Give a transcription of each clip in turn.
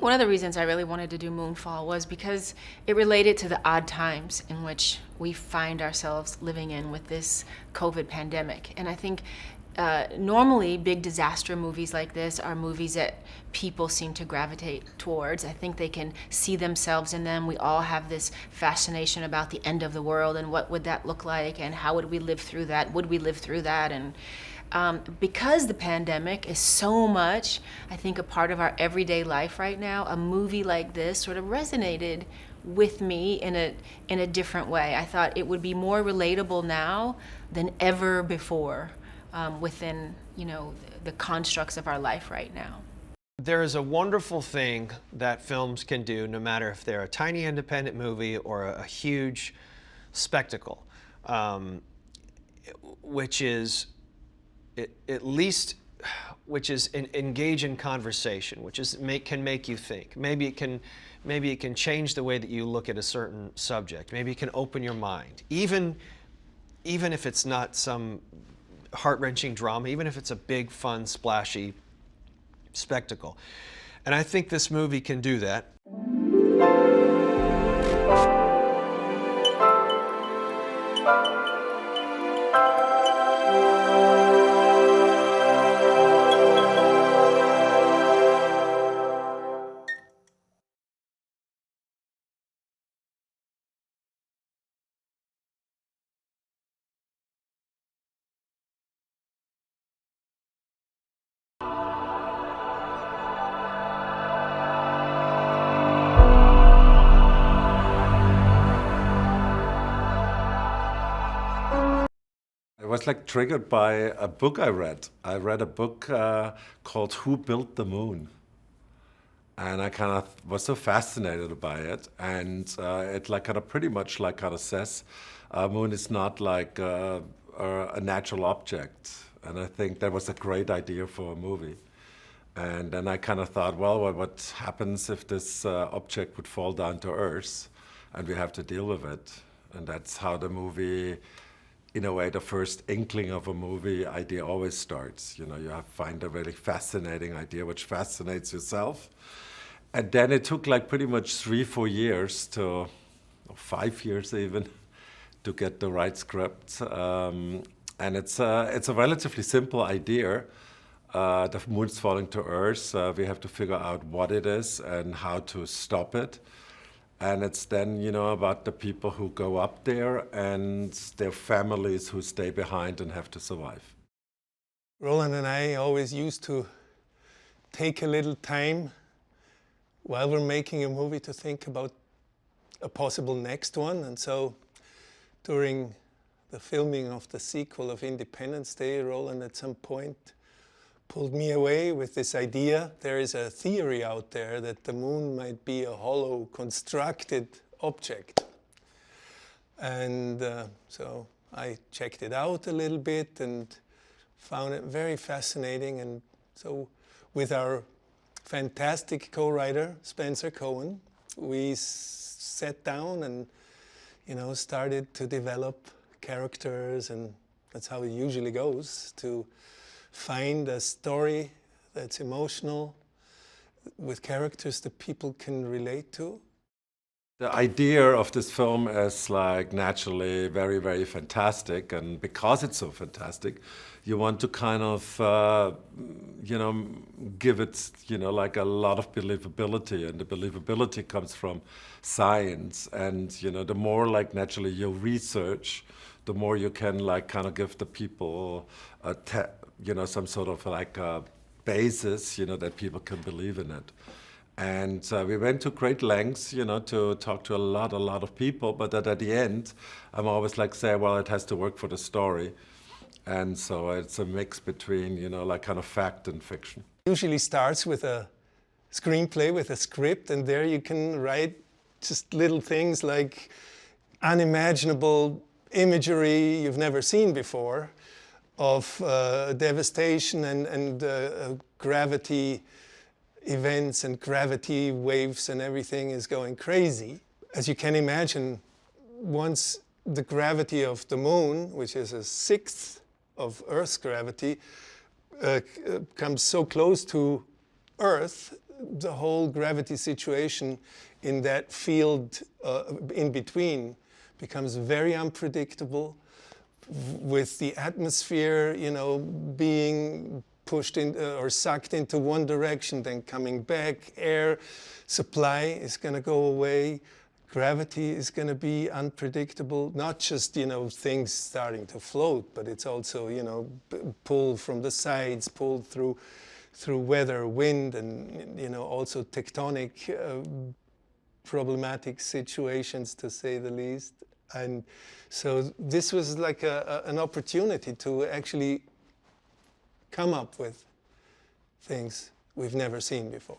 one of the reasons I really wanted to do Moonfall was because it related to the odd times in which we find ourselves living in with this COVID pandemic. And I think normally big disaster movies like this are movies that people seem to gravitate towards. I think they can see themselves in them. We all have this fascination about the end of the world and what would that look like and how would we live through that? Would we live through that? And because the pandemic is so much, I think, a part of our everyday life right now, a movie like this sort of resonated with me in a different way. I thought it would be more relatable now than ever before within, the constructs of our life right now. There is a wonderful thing that films can do, no matter if they're a tiny independent movie or a huge spectacle, which is engage in conversation, which is can make you think. Maybe it can change the way that you look at a certain subject. Maybe it can open your mind, even if it's not some heart-wrenching drama, even if it's a big, fun, splashy spectacle. And I think this movie can do that. I was like triggered by a book I read. I read a book called Who Built the Moon? And I kind of was so fascinated by it. And it like kind of pretty much like kind of says, moon is not like a natural object. And I think that was a great idea for a movie. And then I kind of thought, well, what happens if this object would fall down to Earth and we have to deal with it? And that's how the movie, in a way, the first inkling of a movie idea always starts. You find a really fascinating idea which fascinates yourself. And then it took like pretty much 3-4 years or 5 years even, to get the right script. And it's a relatively simple idea. The moon's falling to Earth. We have to figure out what it is and how to stop it. And it's then, about the people who go up there and their families who stay behind and have to survive. Roland and I always used to take a little time while we're making a movie to think about a possible next one. And so during the filming of the sequel of Independence Day, Roland at some point pulled me away with this idea. There is a theory out there that the moon might be a hollow, constructed object. And so I checked it out a little bit and found it very fascinating. And so with our fantastic co-writer, Spencer Cohen, we sat down and, started to develop characters, and that's how it usually goes, to find a story that's emotional, with characters that people can relate to. The idea of this film is like naturally very, very fantastic, and because it's so fantastic, you want to kind of, give it, like a lot of believability, and the believability comes from science. And, the more like naturally you research, the more you can like kind of give the people some sort of like a basis, that people can believe in it. And we went to great lengths, to talk to a lot of people, but at the end, I'm always like say, well, it has to work for the story. And so it's a mix between, like kind of fact and fiction. Usually starts with a screenplay, with a script, and there you can write just little things like unimaginable imagery you've never seen before of devastation and gravity events and gravity waves and everything is going crazy. As you can imagine, once the gravity of the moon, which is a sixth of Earth's gravity, comes so close to Earth, the whole gravity situation in that field in between becomes very unpredictable, with the atmosphere, you know, being pushed in or sucked into one direction, then coming back. Air supply is going to go away. Gravity is going to be unpredictable. Not just, you know, things starting to float, but it's also, you know, pulled from the sides, pulled through weather, wind, and, you know, also tectonic problematic situations, to say the least. And so this was like an opportunity to actually come up with things we've never seen before.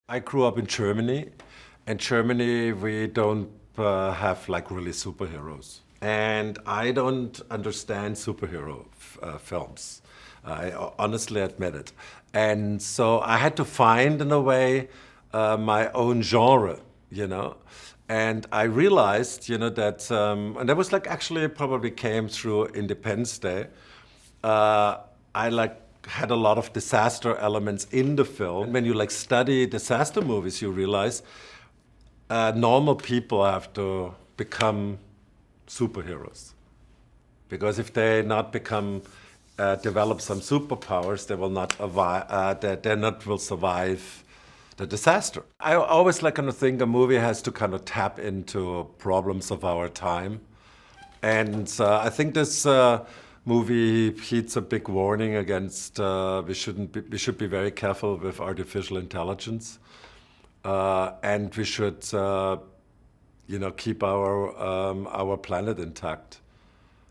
I grew up in Germany. In Germany, we don't have like really superheroes. And I don't understand superhero films. I honestly admit it. And so I had to find, in a way, my own genre, you know. And I realized, you know, that, and that was like actually probably came through Independence Day. I like had a lot of disaster elements in the film. When you like study disaster movies, you realize normal people have to become superheroes. Because if they not become, develop some superpowers, they will not will survive the disaster. I always like kind of think a movie has to kind of tap into problems of our time. And I think this movie heeds a big warning against, we should be very careful with artificial intelligence. And we should, you know, keep our planet intact.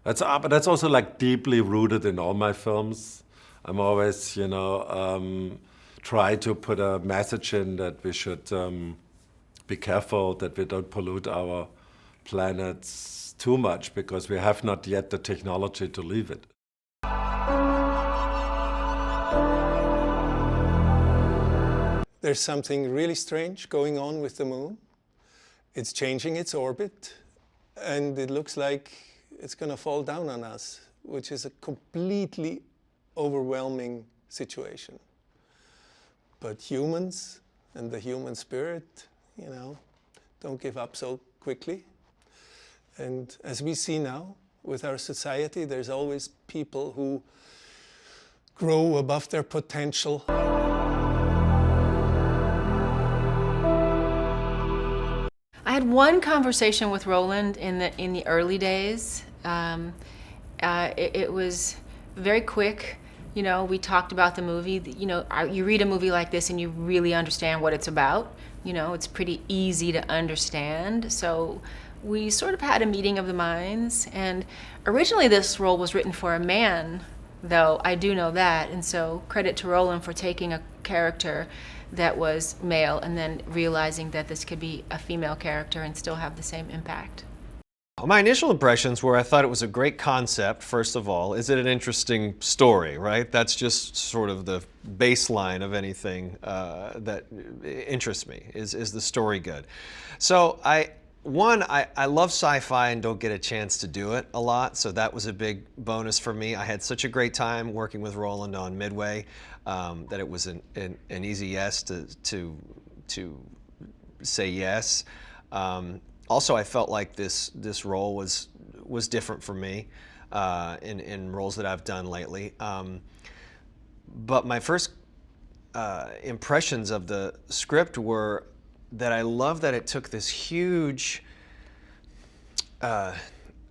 But that's also like deeply rooted in all my films. I'm always, you know, try to put a message in that we should be careful that we don't pollute our planets too much, because we have not yet the technology to leave it. There's something really strange going on with the moon. It's changing its orbit, and it looks like it's going to fall down on us, which is a completely overwhelming situation. But humans and the human spirit, you know, don't give up so quickly. And as we see now with our society, there's always people who grow above their potential. I had one conversation with Roland in the early days. It was very quick. You know, we talked about the movie. You know, you read a movie like this and you really understand what it's about. You know, it's pretty easy to understand. So we sort of had a meeting of the minds. And originally this role was written for a man, though I do know that. And so credit to Roland for taking a character that was male and then realizing that this could be a female character and still have the same impact. My initial impressions were I thought it was a great concept, first of all. Is it an interesting story, right? That's just sort of the baseline of anything that interests me. Is the story good? So I love sci-fi and don't get a chance to do it a lot, so that was a big bonus for me. I had such a great time working with Roland on Midway that it was an easy yes to say yes. Also, I felt like this role was different for me in roles that I've done lately. But my first impressions of the script were that I love that it took this huge. I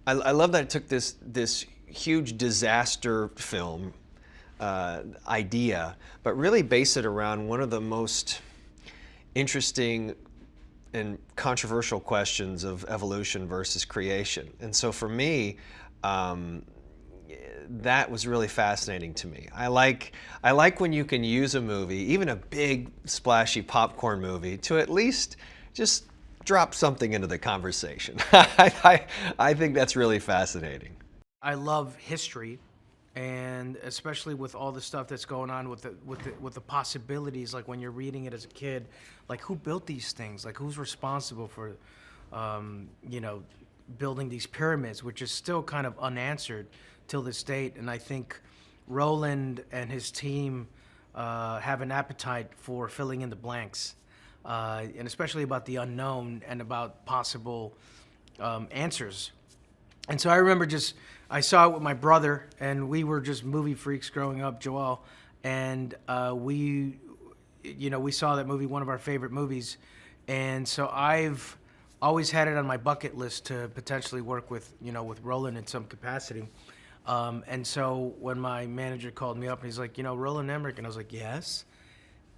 love that it took this huge disaster film idea, but really base it around one of the most interesting and controversial questions of evolution versus creation. And so for me, that was really fascinating to me. I like when you can use a movie, even a big splashy popcorn movie, to at least just drop something into the conversation. I think that's really fascinating. I love history, and especially with all the stuff that's going on with the possibilities, like when you're reading it as a kid, like who built these things? Like who's responsible for, you know, building these pyramids, which is still kind of unanswered till this date. And I think Roland and his team have an appetite for filling in the blanks, and especially about the unknown and about possible answers. And so I remember I saw it with my brother, and we were just movie freaks growing up, Joel, and we saw that movie, one of our favorite movies, and so I've always had it on my bucket list to potentially work with Roland in some capacity. And so when my manager called me up and he's like, Roland Emmerich, and I was like, yes,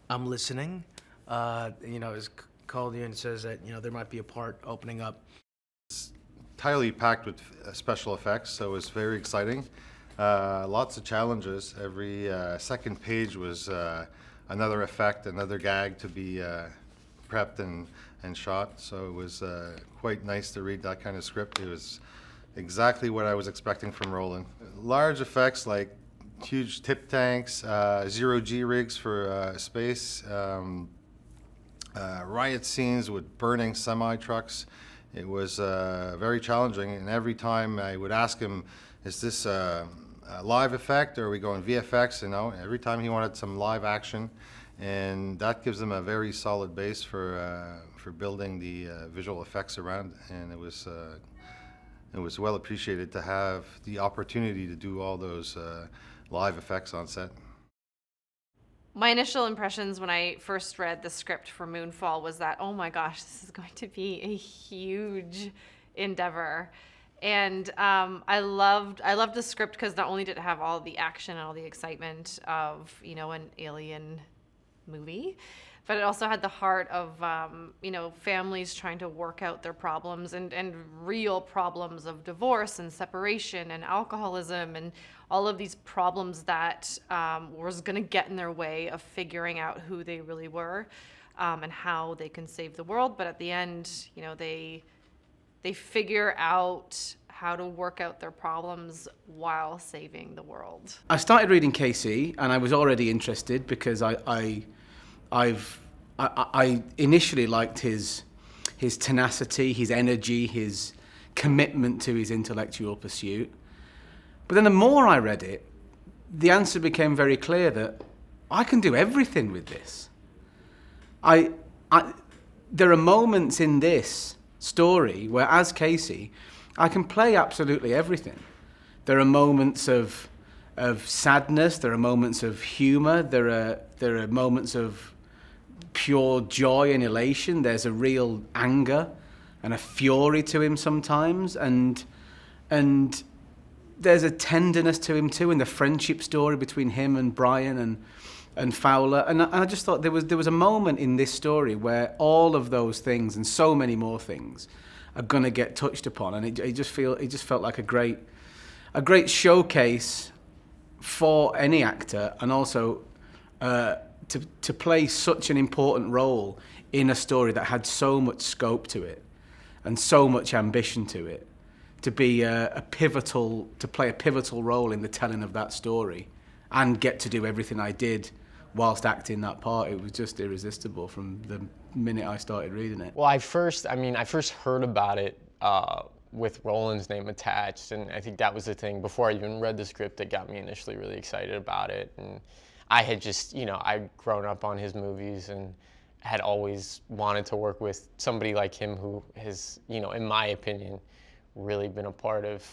I'm listening. He's called you and says that, there might be a part opening up. It's entirely packed with special effects, so it was very exciting. Lots of challenges. Every second page was another effect, another gag to be prepped and shot. So it was quite nice to read that kind of script. It was exactly what I was expecting from Roland. Large effects like huge tip tanks, zero-G rigs for space, riot scenes with burning semi-trucks. It was very challenging, and every time I would ask him, is this a live effect or are we going VFX? Every time he wanted some live action, and that gives him a very solid base for building the visual effects around, and it was well appreciated to have the opportunity to do all those live effects on set. My initial impressions when I first read the script for Moonfall was that, oh my gosh, this is going to be a huge endeavor. And I loved the script because not only did it have all the action and all the excitement of, an alien movie, but it also had the heart of, families trying to work out their problems and real problems of divorce and separation and alcoholism and all of these problems that was going to get in their way of figuring out who they really were and how they can save the world. But at the end, they figure out how to work out their problems while saving the world. I started reading Casey, and I was already interested because I initially liked his tenacity, his energy, his commitment to his intellectual pursuit. But then the more I read it, the answer became very clear that I can do everything with this. There are moments in this story where, as Casey, I can play absolutely everything. There are moments of sadness, there are moments of humor, there are moments of pure joy and elation. There's a real anger and a fury to him sometimes, and there's a tenderness to him too in the friendship story between him and Brian and Fowler. And I just thought there was a moment in this story where all of those things and so many more things are going to get touched upon, and it just felt like a great showcase for any actor, and also to play such an important role in a story that had so much scope to it and so much ambition to it, to be to play a pivotal role in the telling of that story and get to do everything I did whilst acting that part. It was just irresistible from the minute I started reading it. Well, I first heard about it with Roland's name attached, and I think that was the thing before I even read the script that got me initially really excited about it. And I had just, I'd grown up on his movies and had always wanted to work with somebody like him who has, in my opinion, really been a part of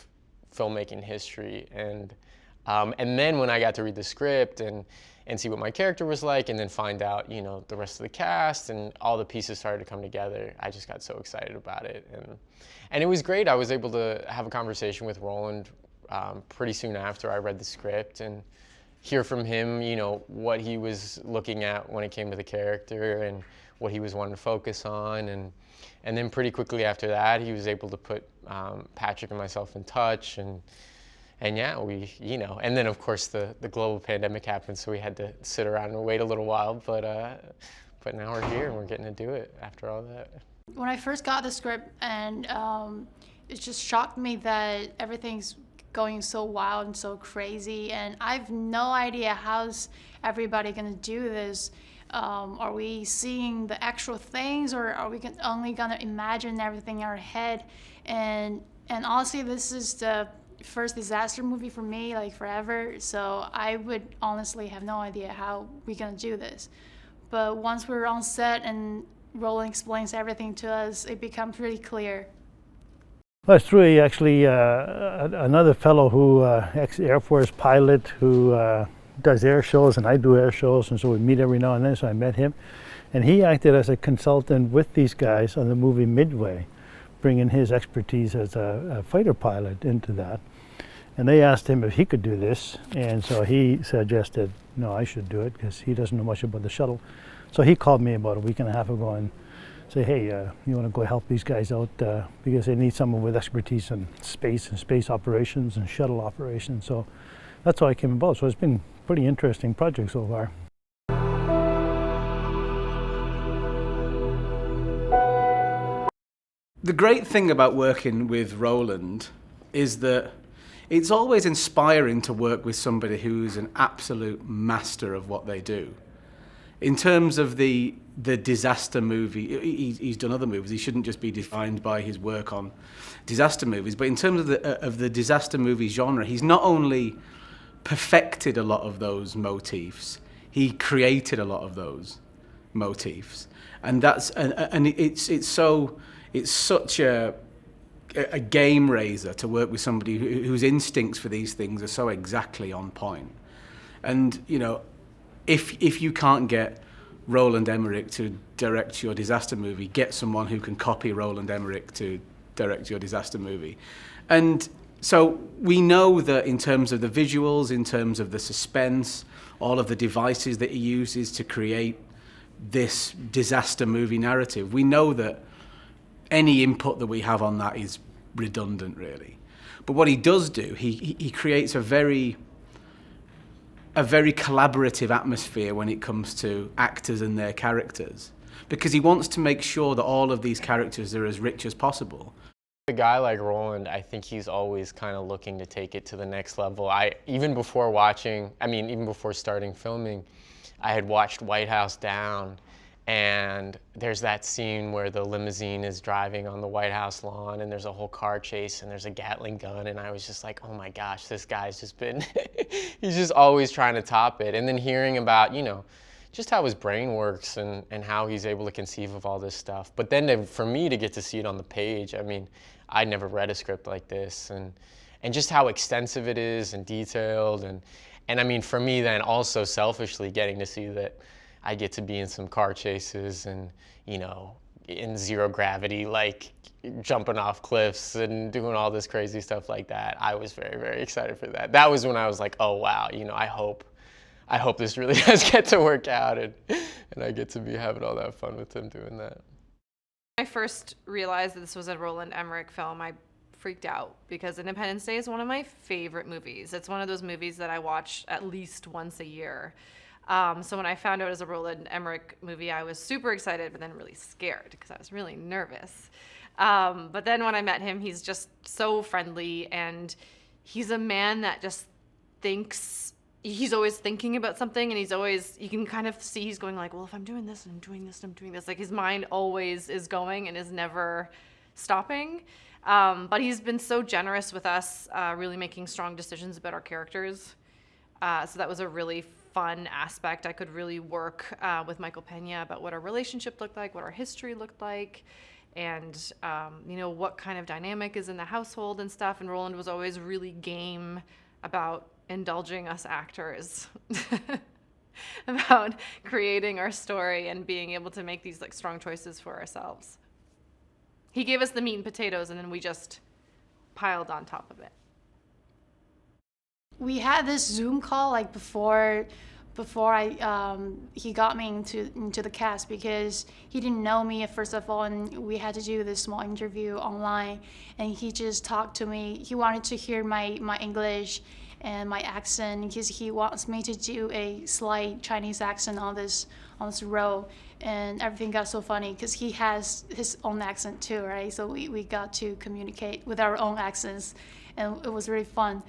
filmmaking history. And then when I got to read the script and see what my character was like, and then find out, the rest of the cast and all the pieces started to come together, I just got so excited about it. And it was great. I was able to have a conversation with Roland pretty soon after I read the script and hear from him, what he was looking at when it came to the character and what he was wanting to focus on. And then pretty quickly after that, he was able to put Patrick and myself in touch. And yeah, we, and then of course the global pandemic happened, so we had to sit around and wait a little while, but now we're here and we're getting to do it after all that. When I first got the script, and it just shocked me that everything's going so wild and so crazy, and I've no idea how's everybody gonna do this. Are we seeing the actual things, or are we only gonna imagine everything in our head? And honestly, this is the first disaster movie for me, like forever. So I would honestly have no idea how we're gonna do this. But once we're on set and Roland explains everything to us, it becomes really clear. Well, it's through actually another fellow who, ex-Air Force pilot who does air shows, and I do air shows, and so we meet every now and then, so I met him. And he acted as a consultant with these guys on the movie Midway, bringing his expertise as a fighter pilot into that. And they asked him if he could do this, and so he suggested, no, I should do it, because he doesn't know much about the shuttle. So he called me about a week and a half ago and say, hey, you want to go help these guys out, because they need someone with expertise in space and space operations and shuttle operations. So that's how I came about. So it's been a pretty interesting project so far. The great thing about working with Roland is that it's always inspiring to work with somebody who's an absolute master of what they do. In terms of the disaster movie, he's done other movies. He shouldn't just be defined by his work on disaster movies. But in terms of the disaster movie genre, he's not only perfected a lot of those motifs, he created a lot of those motifs, and it's such a game raiser to work with somebody whose instincts for these things are so exactly on point. And you know, if you can't get Roland Emmerich to direct your disaster movie, get someone who can copy Roland Emmerich to direct your disaster movie. And so we know that in terms of the visuals, in terms of the suspense, all of the devices that he uses to create this disaster movie narrative, we know that any input that we have on that is redundant, really. But what he does do, he creates a very collaborative atmosphere when it comes to actors and their characters, because he wants to make sure that all of these characters are as rich as possible. A guy like Roland, I think he's always kind of looking to take it to the next level. Even before starting filming, I had watched White House Down, and there's that scene where the limousine is driving on the White House lawn, and there's a whole car chase, and there's a Gatling gun, and I was just like, oh my gosh, this guy's just been, he's just always trying to top it. And then hearing about, you know, just how his brain works and how he's able to conceive of all this stuff. But then for me to get to see it on the page, I mean, I'd never read a script like this, and just how extensive it is and detailed, and I mean, for me then also selfishly getting to see that I get to be in some car chases and, you know, in zero gravity, like jumping off cliffs and doing all this crazy stuff like that. I was very, very excited for that. That was when I was like, oh wow, you know, I hope this really does get to work out, and I get to be having all that fun with him doing that. When I first realized that this was a Roland Emmerich film, I freaked out because Independence Day is one of my favorite movies. It's one of those movies that I watch at least once a year. So when I found out it was a Roland Emmerich movie, I was super excited, but then really scared because I was really nervous. But then when I met him, he's just so friendly, and he's a man that just thinks, he's always thinking about something, and you can kind of see he's going like, well, if I'm doing this and I'm doing this and I'm doing this, like his mind always is going and is never stopping. But he's been so generous with us, really making strong decisions about our characters. So that was a really fun aspect. I could really work with Michael Pena about what our relationship looked like, what our history looked like, and you know, what kind of dynamic is in the household and stuff. And Roland was always really game about indulging us actors about creating our story and being able to make these like strong choices for ourselves. He gave us the meat and potatoes, and then we just piled on top of it. We had this Zoom call like before he got me into the cast, because he didn't know me first of all, and we had to do this small interview online, and he just talked to me. He wanted to hear my English and my accent, because he wants me to do a slight Chinese accent on this role. And everything got so funny because he has his own accent too, right? So we got to communicate with our own accents, and it was really fun.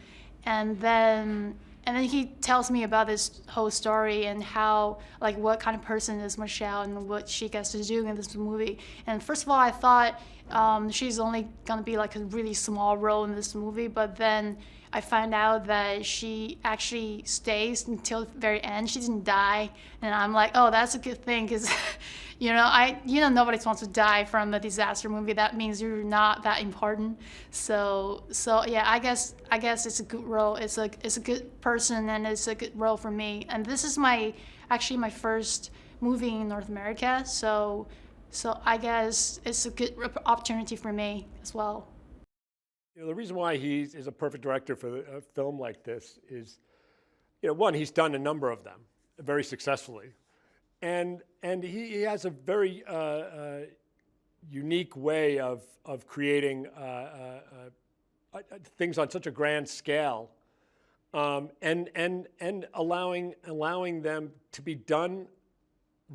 And then and then he tells me about this whole story and how, like, what kind of person is Michelle and what she gets to do in this movie. And first of all, I thought she's only gonna be like a really small role in this movie, but then I find out that she actually stays until the very end. She didn't die, and I'm like, oh, that's a good thing, because nobody wants to die from a disaster movie. That means you're not that important. So yeah, I guess it's a good role. It's a good person, and it's a good role for me. And this is actually my first movie in North America. So I guess it's a good opportunity for me as well. The reason why he is a perfect director for a film like this is, one, he's done a number of them very successfully, and he has a very unique way of creating things on such a grand scale, and allowing them to be done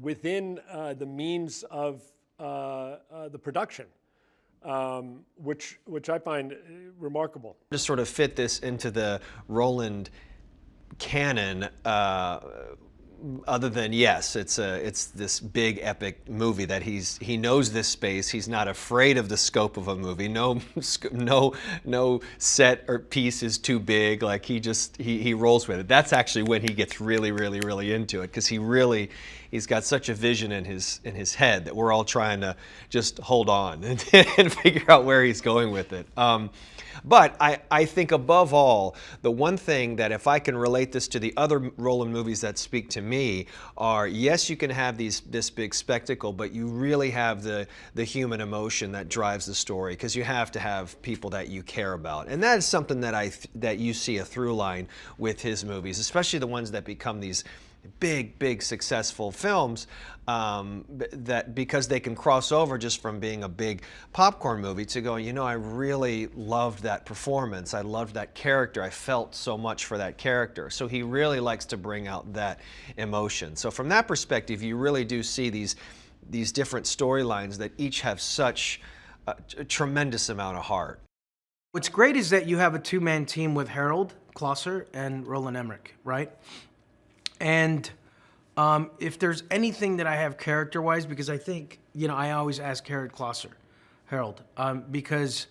within the means of the production. Which I find remarkable. To sort of fit this into the Roland canon, other than, yes, it's this big epic movie that he knows this space. He's not afraid of the scope of a movie. No set or piece is too big. Like he rolls with it. That's actually when he gets really, really, really into it, because he's got such a vision in his head that we're all trying to just hold on and figure out where he's going with it. But I think above all, the one thing that, if I can relate this to the other Roland movies that speak to me, are, yes, you can have this big spectacle, but you really have the human emotion that drives the story, because you have to have people that you care about. And that is something that you see a through line with his movies, especially the ones that become these big successful films, that because they can cross over just from being a big popcorn movie to going, I really loved that performance, I loved that character, I felt so much for that character. So he really likes to bring out that emotion. So from that perspective, you really do see these different storylines that each have such a tremendous amount of heart. What's great is that you have a two-man team with Harold Klosser and Roland Emmerich, right? And if there's anything that I have character-wise, because I think, I always ask Harold, because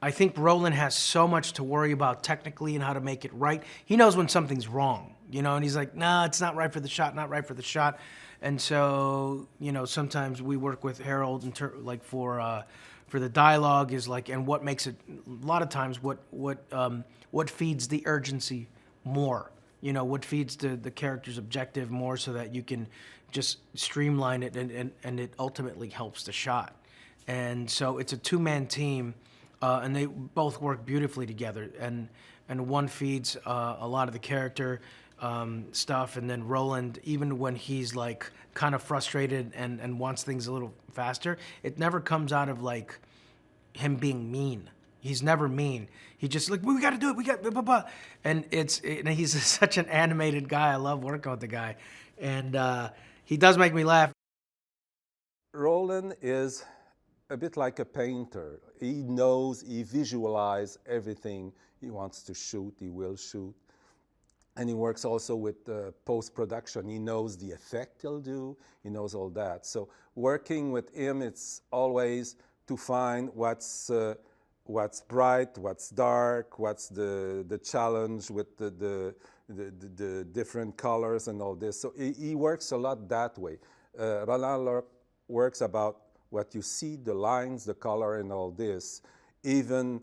I think Roland has so much to worry about technically and how to make it right. He knows when something's wrong, and he's like, nah, it's not right for the shot, not right for the shot. And so, sometimes we work with Harold for the dialogue is like, and what makes it, a lot of times, what feeds the urgency more. What feeds the character's objective more, so that you can just streamline it and it ultimately helps the shot. And so it's a two-man team, and they both work beautifully together. And one feeds a lot of the character stuff, and then Roland, even when he's like kind of frustrated and wants things a little faster, it never comes out of like him being mean. He's never mean. He just like, we got to do it. We got blah, blah, blah. And he's such an animated guy. I love working with the guy, and he does make me laugh. Roland is a bit like a painter. He visualizes everything he wants to shoot. He will shoot, and he works also with post-production. He knows the effect he'll do. He knows all that. So working with him, it's always to find what's bright, what's dark, what's the challenge with the different colors and all this. So he works a lot that way. Roland works about what you see, the lines, the color and all this, even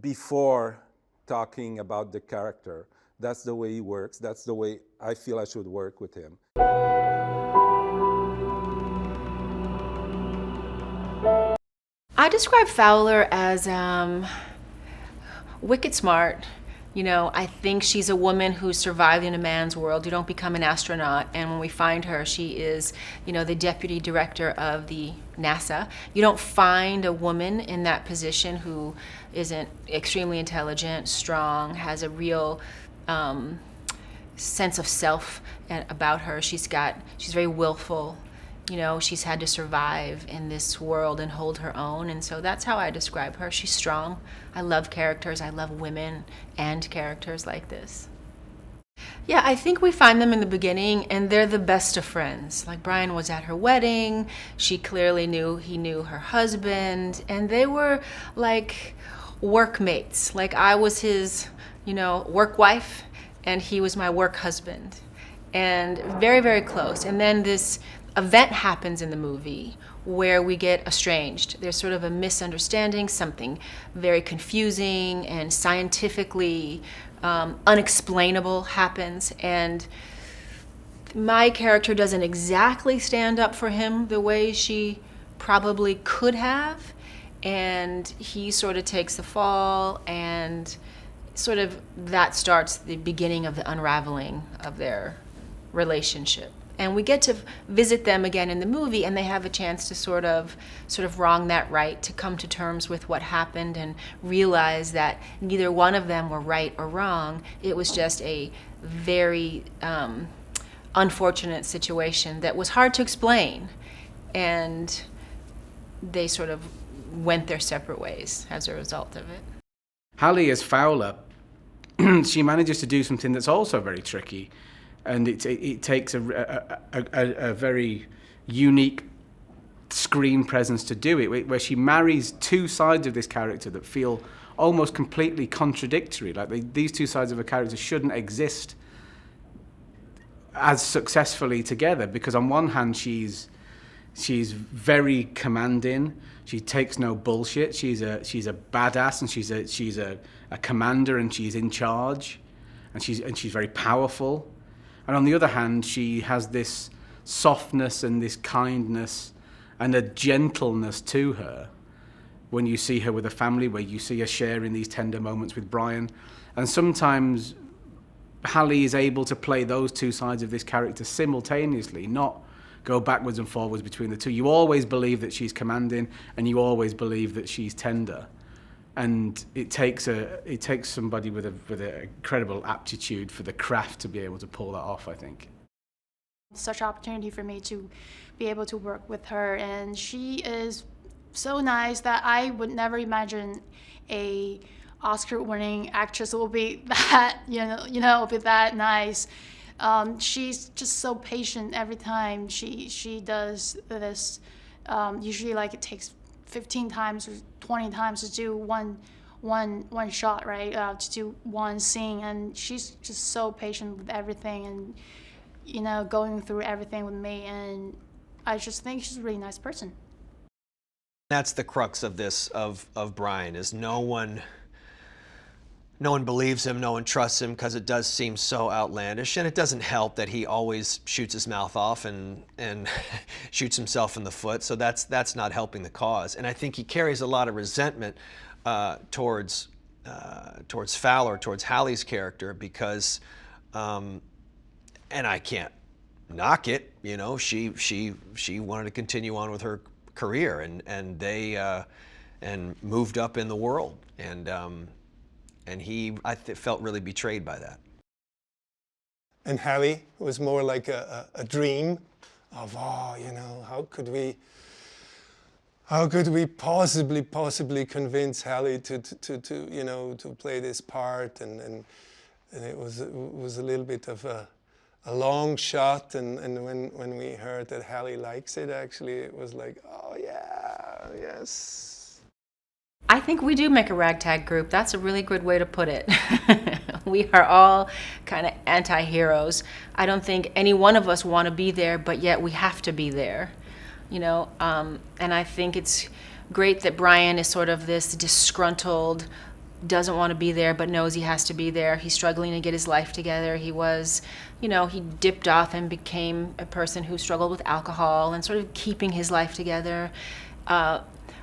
before talking about the character. That's the way he works. That's the way I feel I should work with him. I describe Fowler as wicked smart. I think she's a woman who survived in a man's world. You don't become an astronaut, and when we find her, she is, the deputy director of the NASA. You don't find a woman in that position who isn't extremely intelligent, strong, has a real sense of self about her. She's very willful. She's had to survive in this world and hold her own, and so that's how I describe her. She's strong. I love characters. I love women and characters like this. Yeah, I think we find them in the beginning, and they're the best of friends. Like, Brian was at her wedding. She clearly knew he knew her husband, and they were like workmates. Like, I was his, work wife, and he was my work husband, and very, very close. And then this event happens in the movie where we get estranged. There's sort of a misunderstanding, something very confusing and scientifically unexplainable happens, and my character doesn't exactly stand up for him the way she probably could have, and he sort of takes the fall, and sort of that starts the beginning of the unraveling of their relationship. And we get to visit them again in the movie, and they have a chance to sort of wrong that right, to come to terms with what happened and realize that neither one of them were right or wrong. It was just a very unfortunate situation that was hard to explain. And they sort of went their separate ways as a result of it. Halle as Fowler, she manages to do something that's also very tricky. And it takes a very unique screen presence to do it, where she marries two sides of this character that feel almost completely contradictory. Like these two sides of a character shouldn't exist as successfully together, because on one hand she's very commanding. She takes no bullshit. She's a badass, and she's a commander, and she's in charge, and she's very powerful. And on the other hand, she has this softness and this kindness and a gentleness to her when you see her with a family, where you see her sharing these tender moments with Brian. And sometimes Halle is able to play those two sides of this character simultaneously, not go backwards and forwards between the two. You always believe that she's commanding, and you always believe that she's tender. And it takes somebody with an incredible aptitude for the craft to be able to pull that off, I think. Such an opportunity for me to be able to work with her, and she is so nice that I would never imagine a Oscar-winning actress will be that will be that nice. She's just so patient every time she does this. Usually, like, it takes 15 times or 20 times to do one shot, right? To do one scene, and she's just so patient with everything, and going through everything with me, and I just think she's a really nice person. That's the crux of this of Brian, is no one believes him, no one trusts him, because it does seem so outlandish, and it doesn't help that he always shoots his mouth off and shoots himself in the foot. So that's not helping the cause. And I think he carries a lot of resentment towards Fowler, towards Halle's character, because, and I can't knock it, she wanted to continue on with her career, and they moved up in the world, and he, felt really betrayed by that. And Halle was more like a dream of, how could we possibly convince Halle to play this part, and it was a little bit of a long shot, and when we heard that Halle likes it, actually, it was like, oh yeah, yes. I think we do make a ragtag group. That's a really good way to put it. We are all kind of anti-heroes. I don't think any one of us want to be there, but yet we have to be there, and I think it's great that Brian is sort of this disgruntled, doesn't want to be there, but knows he has to be there. He's struggling to get his life together. He was, he dipped off and became a person who struggled with alcohol and sort of keeping his life together.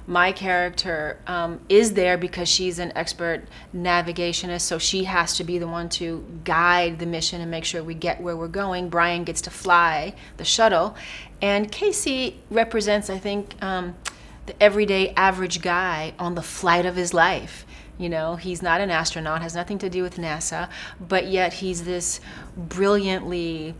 My character is there because she's an expert navigationist, so she has to be the one to guide the mission and make sure we get where we're going. Brian gets to fly the shuttle, and Casey represents, I think, the everyday average guy on the flight of his life. He's not an astronaut, has nothing to do with NASA, but yet he's this brilliantly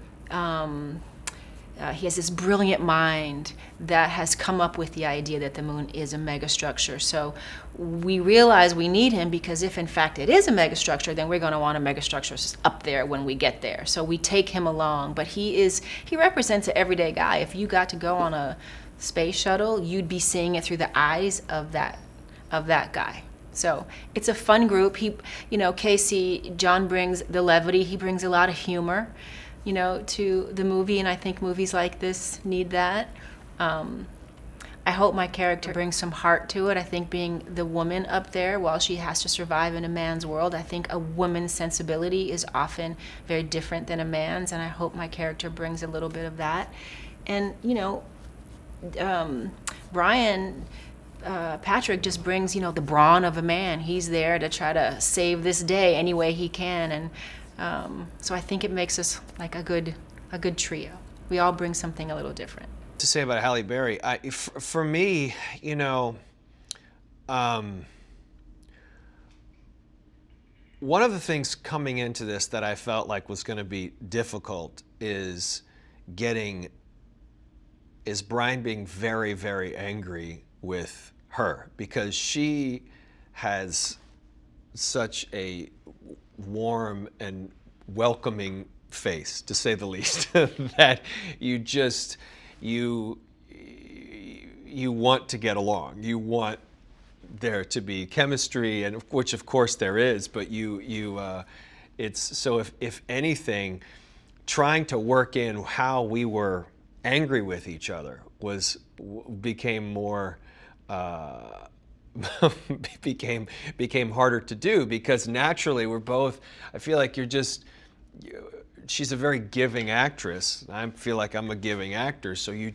he has this brilliant mind that has come up with the idea that the moon is a megastructure. So we realize we need him because if in fact it is a megastructure, then we're going to want a megastructure up there when we get there. So we take him along, but he represents an everyday guy. If you got to go on a space shuttle, you'd be seeing it through the eyes of that guy. So it's a fun group. Casey, John brings the levity. He brings a lot of humor, to the movie, and I think movies like this need that. I hope my character brings some heart to it. I think being the woman up there, while she has to survive in a man's world, I think a woman's sensibility is often very different than a man's, and I hope my character brings a little bit of that. And, Brian, Patrick just brings, the brawn of a man. He's there to try to save this day any way he can, and so I think it makes us like a good trio. We all bring something a little different. To say about Halle Berry, for me, one of the things coming into this that I felt like was going to be difficult is Brian being very, very angry with her, because she has such a warm and welcoming face, to say the least, that you want to get along. You want there to be chemistry, and which of course there is, but it's so if anything, trying to work in how we were angry with each other became more became harder to do, because naturally we're both, I feel like she's a very giving actress. I feel like I'm a giving actor, so you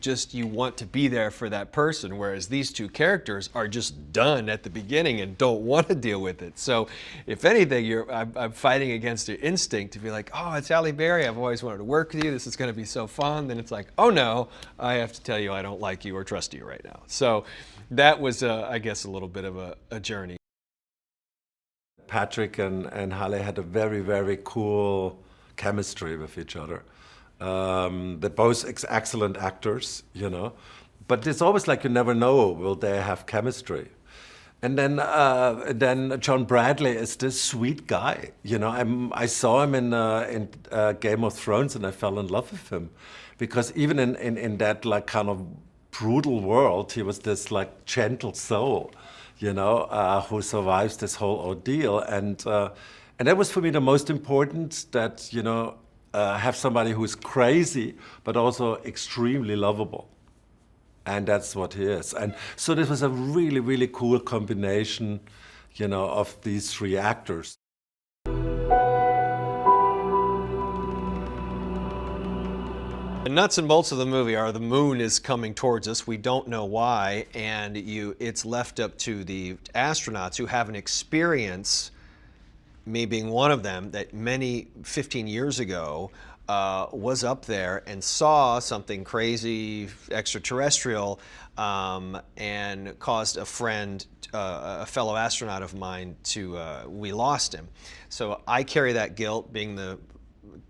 want to be there for that person, whereas these two characters are just done at the beginning and don't want to deal with it. So if anything, I'm fighting against your instinct to be like, oh, it's Halle Berry, I've always wanted to work with you, this is going to be so fun. Then it's like, oh no, I have to tell you I don't like you or trust you right now. So that was, I guess, a little bit of a journey. Patrick and Halle had a very, very cool chemistry with each other. They're both excellent actors, but it's always like you never know, will they have chemistry? And then John Bradley is this sweet guy. I saw him in Game of Thrones, and I fell in love with him, because even in that like kind of brutal world, he was this like gentle soul, who survives this whole ordeal. And that was for me the most important, that, have somebody who's crazy, but also extremely lovable. And that's what he is. And so this was a really, really cool combination, of these three actors. The nuts and bolts of the movie are the moon is coming towards us. We don't know why, and it's left up to the astronauts who have an experience, me being one of them, that 15 years ago was up there and saw something crazy extraterrestrial, and caused a fellow astronaut of mine we lost him. So I carry that guilt, being the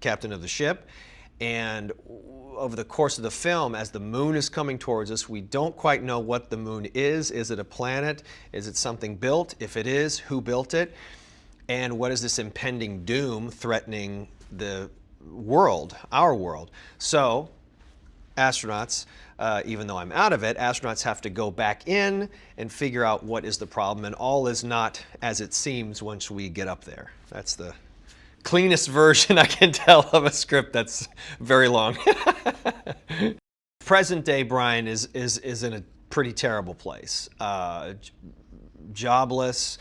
captain of the ship, and over the course of the film, as the moon is coming towards us, we don't quite know what the moon is. Is it a planet? Is it something built? If it is, who built it? And what is this impending doom threatening the world, our world? So, astronauts, even though I'm out of it, astronauts have to go back in and figure out what is the problem, and all is not as it seems once we get up there. That's the cleanest version I can tell of a script that's very long. Present day Brian is in a pretty terrible place. Jobless.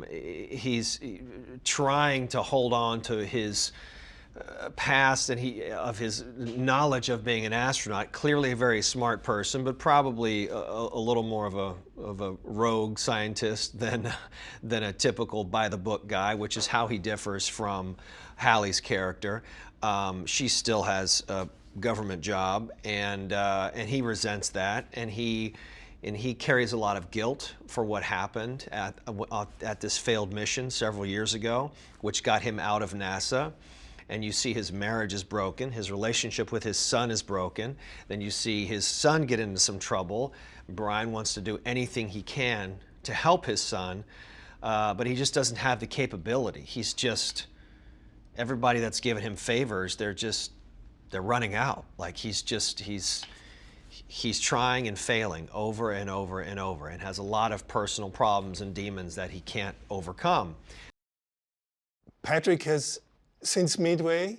He's trying to hold on to his past and of his knowledge of being an astronaut. Clearly a very smart person, but probably a little more of a rogue scientist than a typical by-the-book guy, which is how he differs from Halle's character. She still has a government job, and he resents that, and he carries a lot of guilt for what happened at this failed mission several years ago, which got him out of NASA. and you see his marriage is broken, his relationship with his son is broken, then you see his son get into some trouble. Brian wants to do anything he can to help his son, but he just doesn't have the capability. He's just, everybody that's given him favors, they're running out. Like he's trying and failing over and over and over, and has a lot of personal problems and demons that he can't overcome. Patrick has, since Midway,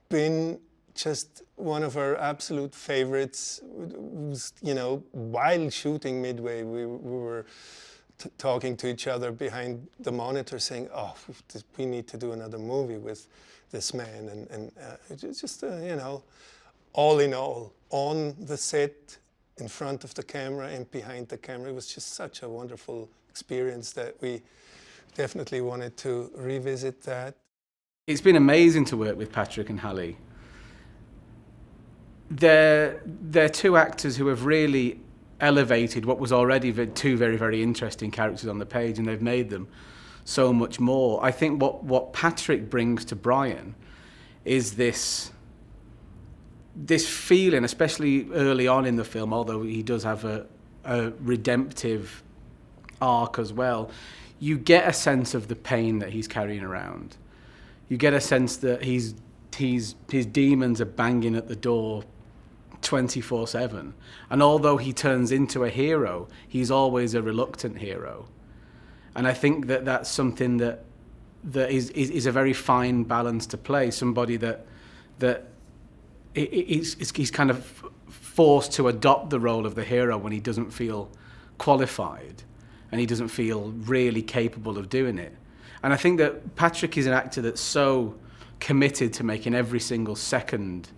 been just one of our absolute favorites. You know, while shooting Midway, we were talking to each other behind the monitor saying, oh, we need to do another movie with this man. And it's just, you know, all in all, on the set, in front of the camera and behind the camera, it was just such a wonderful experience that we definitely wanted to revisit that. It's been amazing to work with Patrick and Halle. They're two actors who have really elevated what was already two very, very interesting characters on the page, and they've made them so much more. I think what Patrick brings to Brian is this feeling, especially early on in the film, although he does have a redemptive arc as well, you get a sense of the pain that he's carrying around. You get a sense that his demons are banging at the door 24/7. And although he turns into a hero, he's always a reluctant hero. And I think that that's something that is a very fine balance to play. Somebody that he's kind of forced to adopt the role of the hero when he doesn't feel qualified and he doesn't feel really capable of doing it. And I think that Patrick is an actor that's so committed to making every single second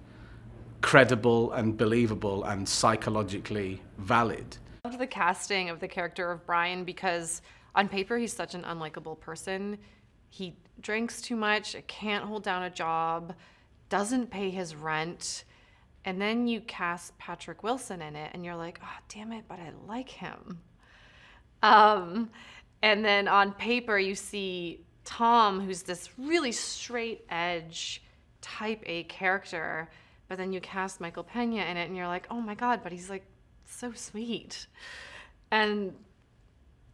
credible and believable and psychologically valid. I loved the casting of the character of Brian because on paper he's such an unlikable person. He drinks too much, can't hold down a job, doesn't pay his rent, and then you cast Patrick Wilson in it and you're like, oh damn it, but I like him. And then on paper you see Tom, who's this really straight edge type A character, but then you cast Michael Pena in it and you're like, oh my God, but he's like so sweet. And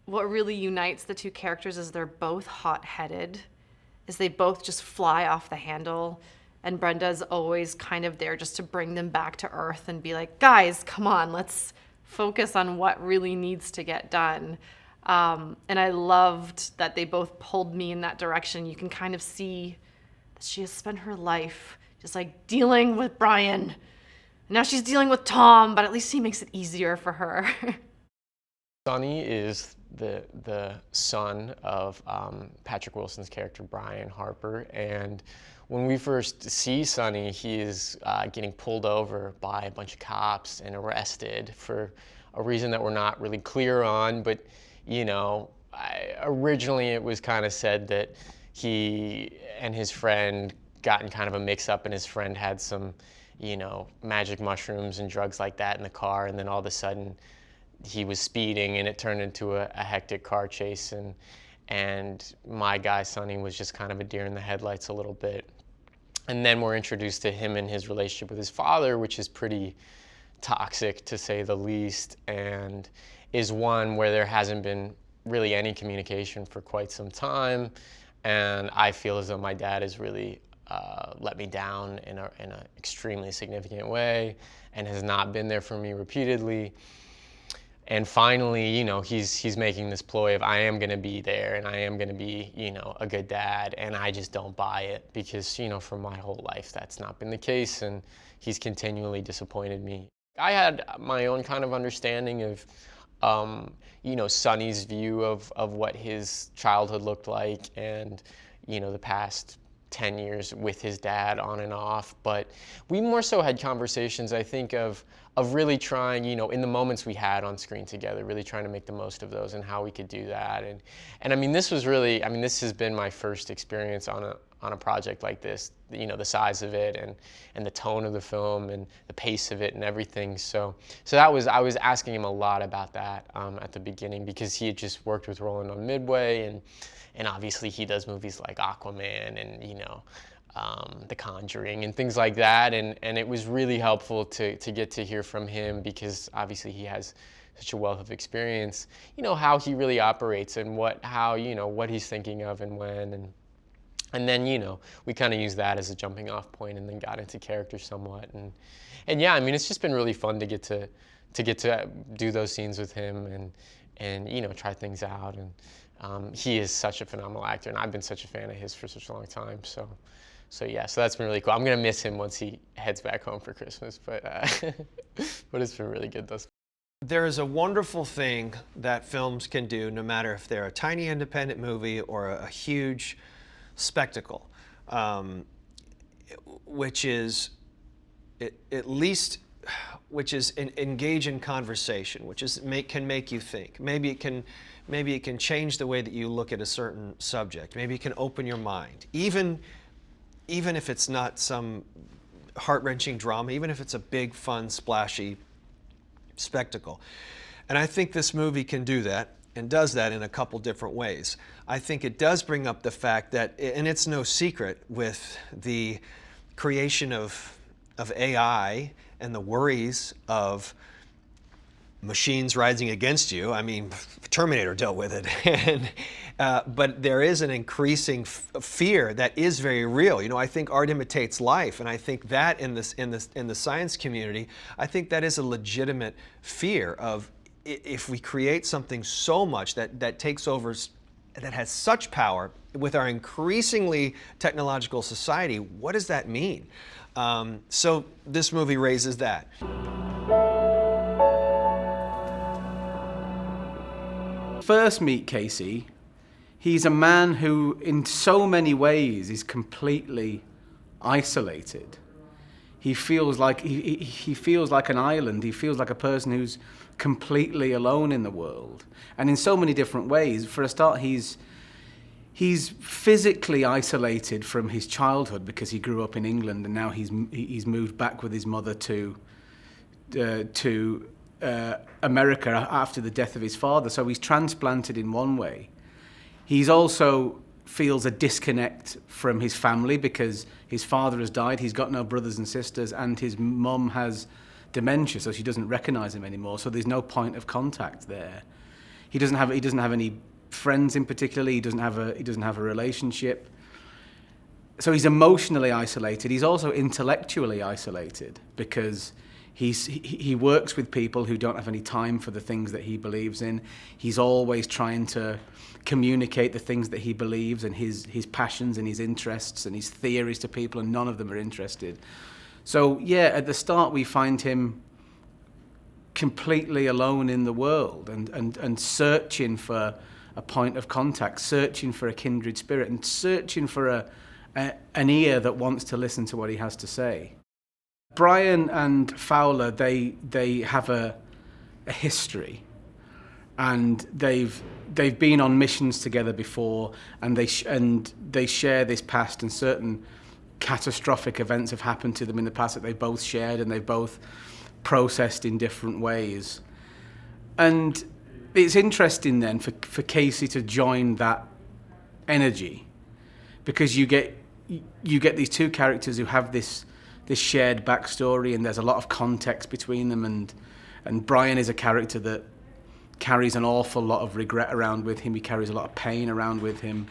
what really unites the two characters is they're both hot-headed, is they both just fly off the handle. And Brenda's always kind of there just to bring them back to earth and be like, guys, come on, let's focus on what really needs to get done. And I loved that they both pulled me in that direction. You can kind of see that she has spent her life just like dealing with Brian. And now she's dealing with Tom, but at least he makes it easier for her. Sonny is the son of Patrick Wilson's character, Brian Harper. And when we first see Sonny, he is getting pulled over by a bunch of cops and arrested for a reason that we're not really clear on. But, you know, originally it was kind of said that he and his friend got in kind of a mix-up, and his friend had some, you know, magic mushrooms and drugs like that in the car, and then all of a sudden he was speeding and it turned into a hectic car chase, and my guy Sonny was just kind of a deer in the headlights a little bit. And then we're introduced to him and his relationship with his father, which is pretty toxic to say the least, and is one where there hasn't been really any communication for quite some time. And I feel as though my dad has really let me down in an extremely significant way and has not been there for me repeatedly. And finally, you know, he's making this ploy of I am going to be there and I am going to be, you know, a good dad, and I just don't buy it because, you know, for my whole life that's not been the case, and he's continually disappointed me. I had my own kind of understanding of, you know, Sonny's view of what his childhood looked like and, you know, the past 10 years with his dad on and off, but we more so had conversations, I think, of really trying, you know, in the moments we had on screen together, really trying to make the most of those and how we could do that. And I mean, this was really, I mean, this has been my first experience on a project like this, you know, the size of it and the tone of the film and the pace of it and everything. So that was, I was asking him a lot about that at the beginning, because he had just worked with Roland on Midway, and obviously he does movies like Aquaman and, you know, The Conjuring and things like that, and it was really helpful to get to hear from him, because obviously he has such a wealth of experience, how he really operates and what he's thinking of and when, and then we kind of used that as a jumping off point, and then got into character somewhat, and yeah, I mean, it's just been really fun to get to do those scenes with him and try things out, and he is such a phenomenal actor, and I've been such a fan of his for such a long time, so yeah, so that's been really cool. I'm gonna miss him once he heads back home for Christmas, but it's been really good thus far. There is a wonderful thing that films can do, no matter if they're a tiny independent movie or a huge spectacle, which is engage in conversation, which is can make you think. Maybe it can change the way that you look at a certain subject. Maybe it can open your mind, even if it's not some heart-wrenching drama, even if it's a big, fun, splashy spectacle. And I think this movie can do that, and does that in a couple different ways. I think it does bring up the fact that, and it's no secret with the creation of AI and the worries of machines rising against you. I mean, Terminator dealt with it, but there is an increasing fear that is very real. I think art imitates life, and I think that in the science community, I think that is a legitimate fear of, if we create something so much that takes over, that has such power with our increasingly technological society, what does that mean? So this movie raises that. First meet Casey, he's a man who in so many ways is completely isolated. He feels like he feels like an island. He feels like a person who's completely alone in the world, and in so many different ways. For a start, he's physically isolated from his childhood because he grew up in England, and now he's moved back with his mother to America after the death of his father. So he's transplanted in one way. He's also feels a disconnect from his family because his father has died. He's got no brothers and sisters, and his mum has dementia, so she doesn't recognize him anymore. So there's no point of contact there. He doesn't have any friends in particular. He doesn't have a relationship. So he's emotionally isolated. He's also intellectually isolated because he works with people who don't have any time for the things that he believes in. He's always trying to communicate the things that he believes and his passions and his interests and his theories to people, and none of them are interested. So yeah, at the start we find him completely alone in the world and searching for a point of contact, searching for a kindred spirit, and searching for an ear that wants to listen to what he has to say. Brian and Fowler, they have a history, and they've been on missions together before, and they share this past, and certain catastrophic events have happened to them in the past that they both shared and they've both processed in different ways. And it's interesting then for Casey to join that energy, because you get these two characters who have this shared backstory, and there's a lot of context between them, and Brian is a character that carries an awful lot of regret around with him. He carries a lot of pain around with him,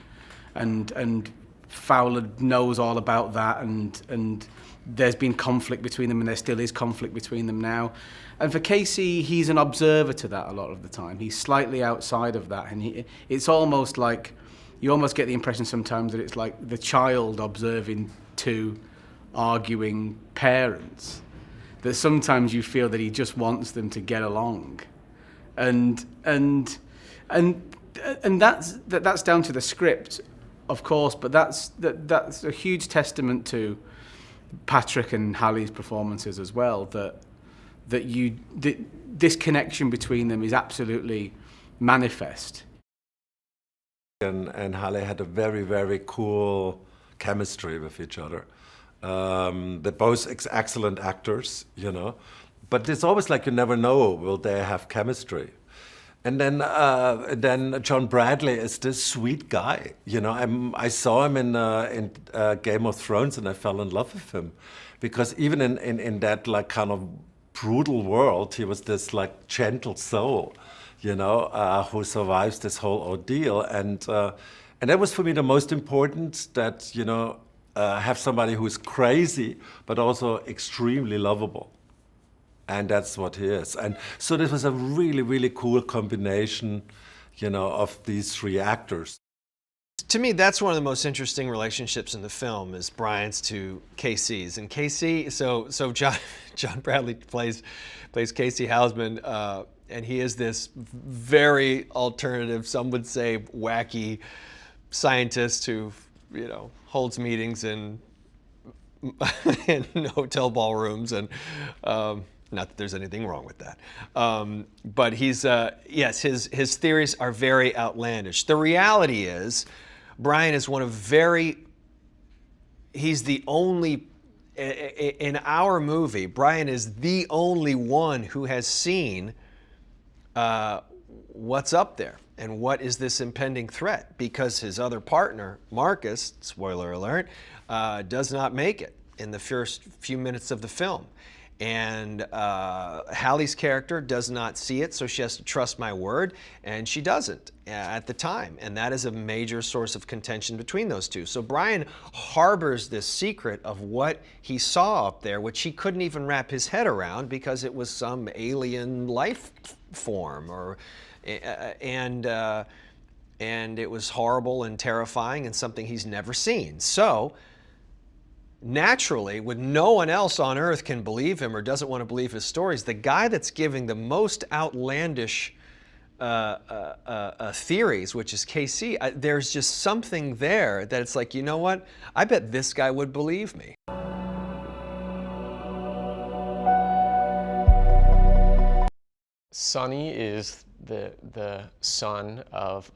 and Fowler knows all about that, and there's been conflict between them, and there still is conflict between them now. And for Casey, he's an observer to that a lot of the time. He's slightly outside of that, and it's almost like, you almost get the impression sometimes that it's like the child observing two arguing parents, that sometimes you feel that he just wants them to get along, and that's down to the script, of course, but that's a huge testament to Patrick and Halle's performances as well, that this connection between them is absolutely manifest. And Halle had a very, very cool chemistry with each other. They're both excellent actors, but it's always like you never know, will they have chemistry? And then John Bradley is this sweet guy. You know, I saw him in Game of Thrones, and I fell in love with him, because even in that like kind of brutal world, he was this like gentle soul, you know, who survives this whole ordeal. And that was for me the most important, that, you know, have somebody who's crazy but also extremely lovable. And that's what he is. And so this was a really, really cool combination, you know, of these three actors. To me, that's one of the most interesting relationships in the film, is Brian's to Casey's. And Casey, so John Bradley plays Casey Houseman, and he is this very alternative, some would say wacky scientist who, you know, holds meetings in hotel ballrooms, and not that there's anything wrong with that. But he's, yes, his theories are very outlandish. The reality is, Brian is he's the only, in our movie, Brian is the only one who has seen what's up there and what is this impending threat, because his other partner, Marcus, spoiler alert, does not make it in the first few minutes of the film. And Halle's character does not see it, so she has to trust my word, and she doesn't at the time. And that is a major source of contention between those two. So Brian harbors this secret of what he saw up there, which he couldn't even wrap his head around, because it was some alien life form, and it was horrible and terrifying and something he's never seen. So naturally, when no one else on earth can believe him or doesn't want to believe his stories, the guy that's giving the most outlandish theories, which is KC, there's just something there that it's like, you know what? I bet this guy would believe me. Sonny is the son of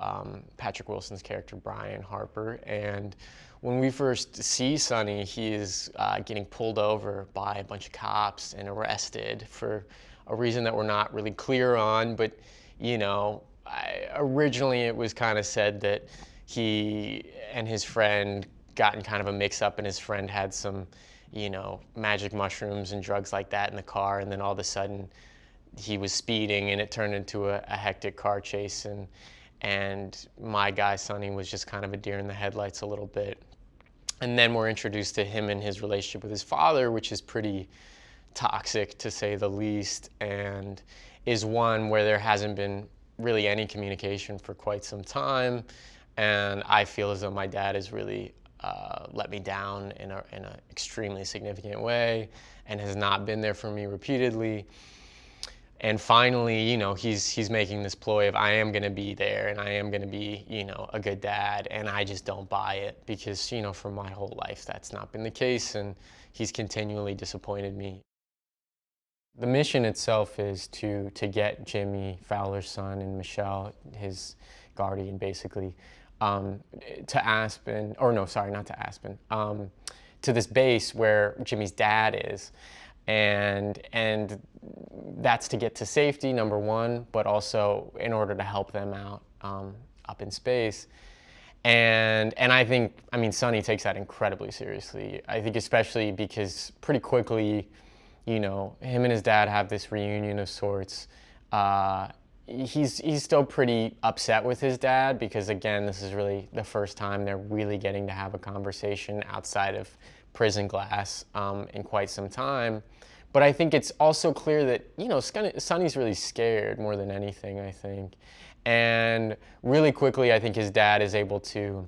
Patrick Wilson's character, Brian Harper, and when we first see Sonny, he is getting pulled over by a bunch of cops and arrested for a reason that we're not really clear on, but, you know, originally it was kind of said that he and his friend got in kind of a mix-up, and his friend had some, you know, magic mushrooms and drugs like that in the car, and then all of a sudden he was speeding and it turned into a hectic car chase, and my guy Sonny was just kind of a deer in the headlights a little bit. And then we're introduced to him and his relationship with his father, which is pretty toxic to say the least, and is one where there hasn't been really any communication for quite some time. And I feel as though my dad has really let me down in an extremely significant way, and has not been there for me repeatedly. And finally, you know, he's making this ploy of, I am going to be there and I am going to be, you know, a good dad. And I just don't buy it, because, you know, for my whole life, that's not been the case. And he's continually disappointed me. The mission itself is to get Jimmy, Fowler's son, and Michelle, his guardian, basically, to Aspen, or no, sorry, not to Aspen, to this base where Jimmy's dad is. And that's to get to safety, number one, but also in order to help them out up in space. And I think, I mean, Sonny takes that incredibly seriously. I think especially because pretty quickly, you know, him and his dad have this reunion of sorts. He's still pretty upset with his dad, because again, this is really the first time they're really getting to have a conversation outside of prison glass in quite some time. But I think it's also clear that, you know, Sonny's really scared more than anything, I think. And really quickly, I think his dad is able to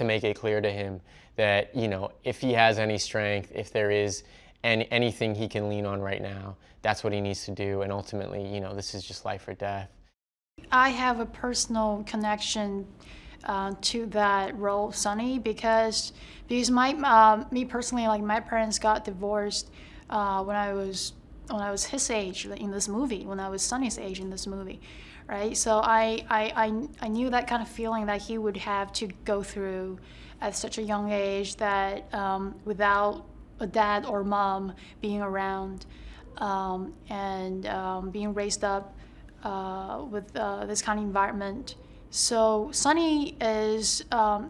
make it clear to him that, you know, if he has any strength, if there is anything he can lean on right now, that's what he needs to do. And ultimately, you know, this is just life or death. I have a personal connection to that role of Sonny, because me personally, like, my parents got divorced when I was his age in this movie, when I was Sonny's age in this movie, right? So I knew that kind of feeling that he would have to go through at such a young age, that without a dad or mom being around, and being raised up this kind of environment. So Sunny is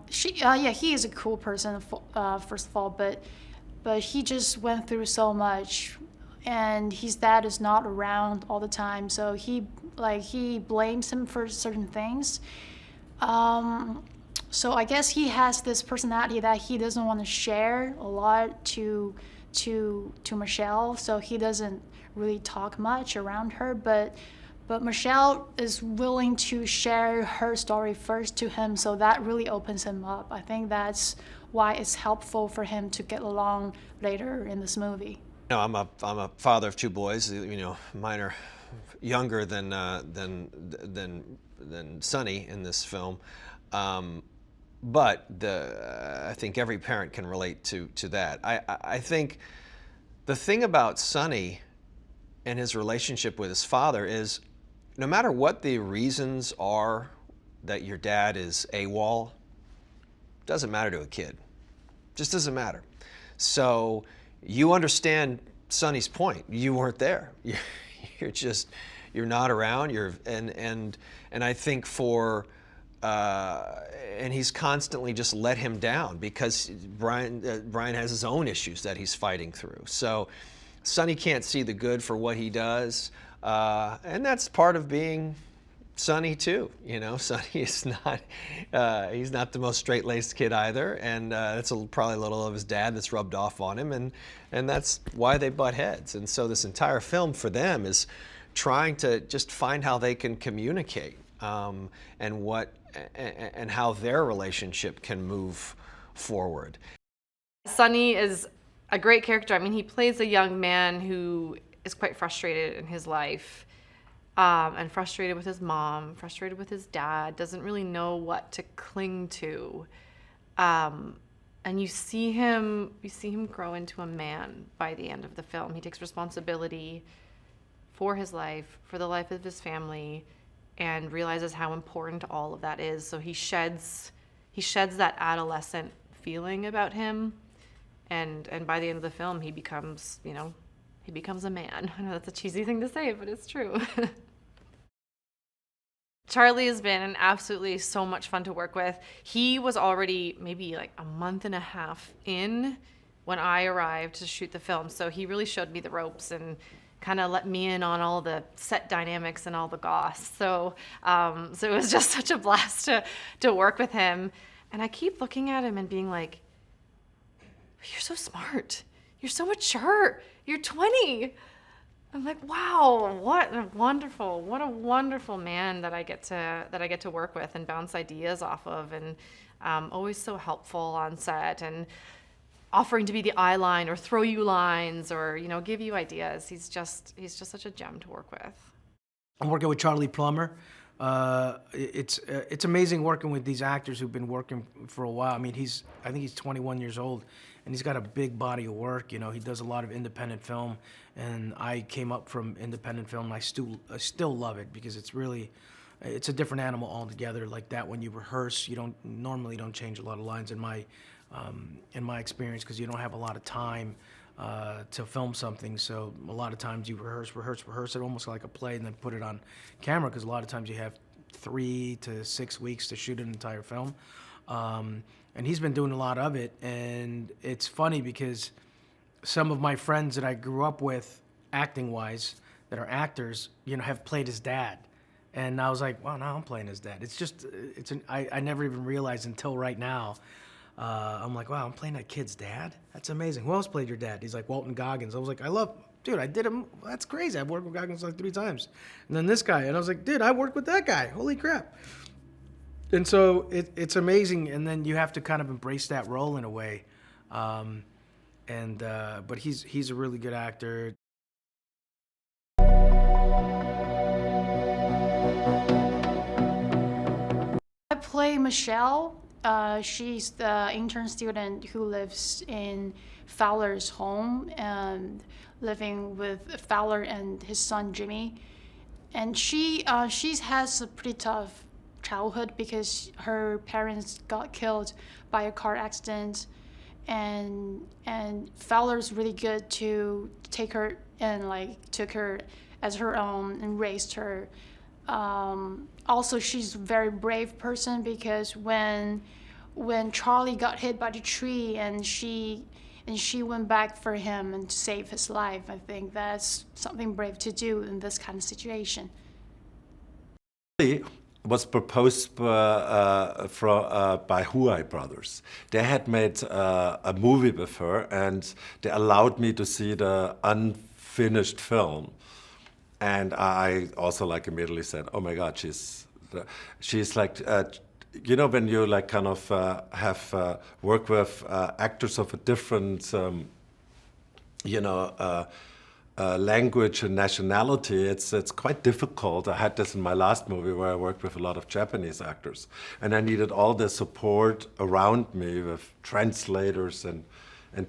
he is a cool person first of all, but he just went through so much, and his dad is not around all the time, so he blames him for certain things. So I guess he has this personality that he doesn't want to share a lot to Michelle, so he doesn't really talk much around her, but Michelle is willing to share her story first to him, so that really opens him up. I think that's why it's helpful for him to get along later in this movie. No, I'm a father of 2 boys. You know, mine are younger than Sonny in this film, but I think every parent can relate to that. I think the thing about Sonny and his relationship with his father is, no matter what the reasons are that your dad is AWOL, doesn't matter to a kid. Just doesn't matter. So you understand Sonny's point. You weren't there. You're not around. And I think and he's constantly just let him down because Brian has his own issues that he's fighting through. So Sonny can't see the good for what he does. And that's part of being Sonny too. You know, Sonny is not, he's not the most straight-laced kid either, and that's probably a little of his dad that's rubbed off on him, and that's why they butt heads. And so this entire film for them is trying to just find how they can communicate, and how their relationship can move forward. Sonny is a great character. I mean, he plays a young man who is quite frustrated in his life, and frustrated with his mom, frustrated with his dad, doesn't really know what to cling to. And you see him grow into a man by the end of the film. He takes responsibility for his life, for the life of his family, and realizes how important all of that is. So he sheds that adolescent feeling about him, and by the end of the film, he becomes a man. I know that's a cheesy thing to say, but it's true. Charlie has been absolutely so much fun to work with. He was already maybe like a month and a half in when I arrived to shoot the film, so he really showed me the ropes and kind of let me in on all the set dynamics and all the goss. So it was just such a blast to work with him. And I keep looking at him and being like, "You're so smart. You're so mature. You're 20. I'm like, wow, what a wonderful man that I get to work with and bounce ideas off of, and always so helpful on set and offering to be the eye line or throw you lines or give you ideas. He's just such a gem to work with. I'm working with Charlie Plummer. It's amazing working with these actors who've been working for a while. I mean, I think he's 21 years old, and he's got a big body of work. He does a lot of independent film, and I came up from independent film. And I still love it because it's a different animal altogether. Like that, when you rehearse, you normally don't change a lot of lines in my experience, because you don't have a lot of time to film something. So a lot of times you rehearse it almost like a play, and then put it on camera, because a lot of times you have 3 to 6 weeks to shoot an entire film. And he's been doing a lot of it, and it's funny because some of my friends that I grew up with, acting-wise, that are actors, have played his dad. And I was like, wow, now I'm playing his dad. I never even realized until right now. I'm like, wow, I'm playing that kid's dad? That's amazing. Who else played your dad? He's like, Walton Goggins. I was like, dude, I did him. That's crazy. I've worked with Goggins like 3 times. And then this guy. And I was like, dude, I worked with that guy. Holy crap. And so it's amazing. And then you have to kind of embrace that role in a way. But he's a really good actor. I play Michelle. She's the intern student who lives in Fowler's home and living with Fowler and his son Jimmy. And she has a pretty tough childhood because her parents got killed by a car accident, and Fowler's really good to take her and took her as her own and raised her Also, she's a very brave person, because when Charlie got hit by the tree and she went back for him and to save his life, I think that's something brave to do in this kind of situation. Was proposed by Huai brothers. They had made a movie with her, and they allowed me to see the unfinished film. And I also like immediately said, "Oh my God, she's like." You know, when you like kind of have work with actors of a different, language and nationality, it's quite difficult. I had this in my last movie where I worked with a lot of Japanese actors, and I needed all the support around me with translators and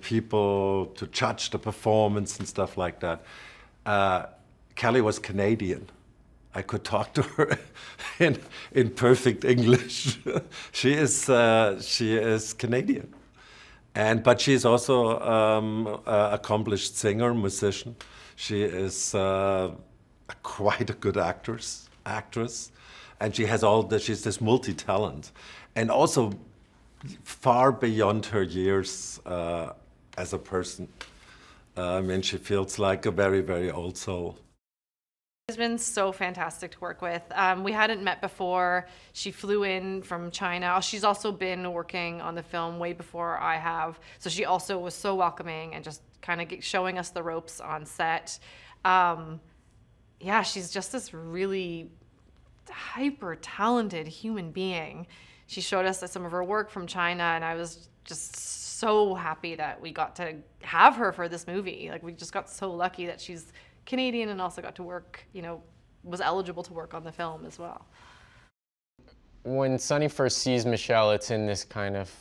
people to judge the performance and stuff like that. Kelly was Canadian. I could talk to her in perfect English. She is Canadian, but she's also an accomplished singer, musician. She is quite a good actress, and she has she's this multi-talent, and also far beyond her years as a person. I mean, she feels like a very, very old soul. She's been so fantastic to work with. We hadn't met before. She flew in from China. She's also been working on the film way before I have. So she also was so welcoming and just kind of showing us the ropes on set. Yeah, she's just this really hyper talented human being. She showed us some of her work from China, and I was just so happy that we got to have her for this movie. Like, we just got so lucky that she's Canadian and also got to work, was eligible to work on the film as well. When Sonny first sees Michelle, it's in this kind of,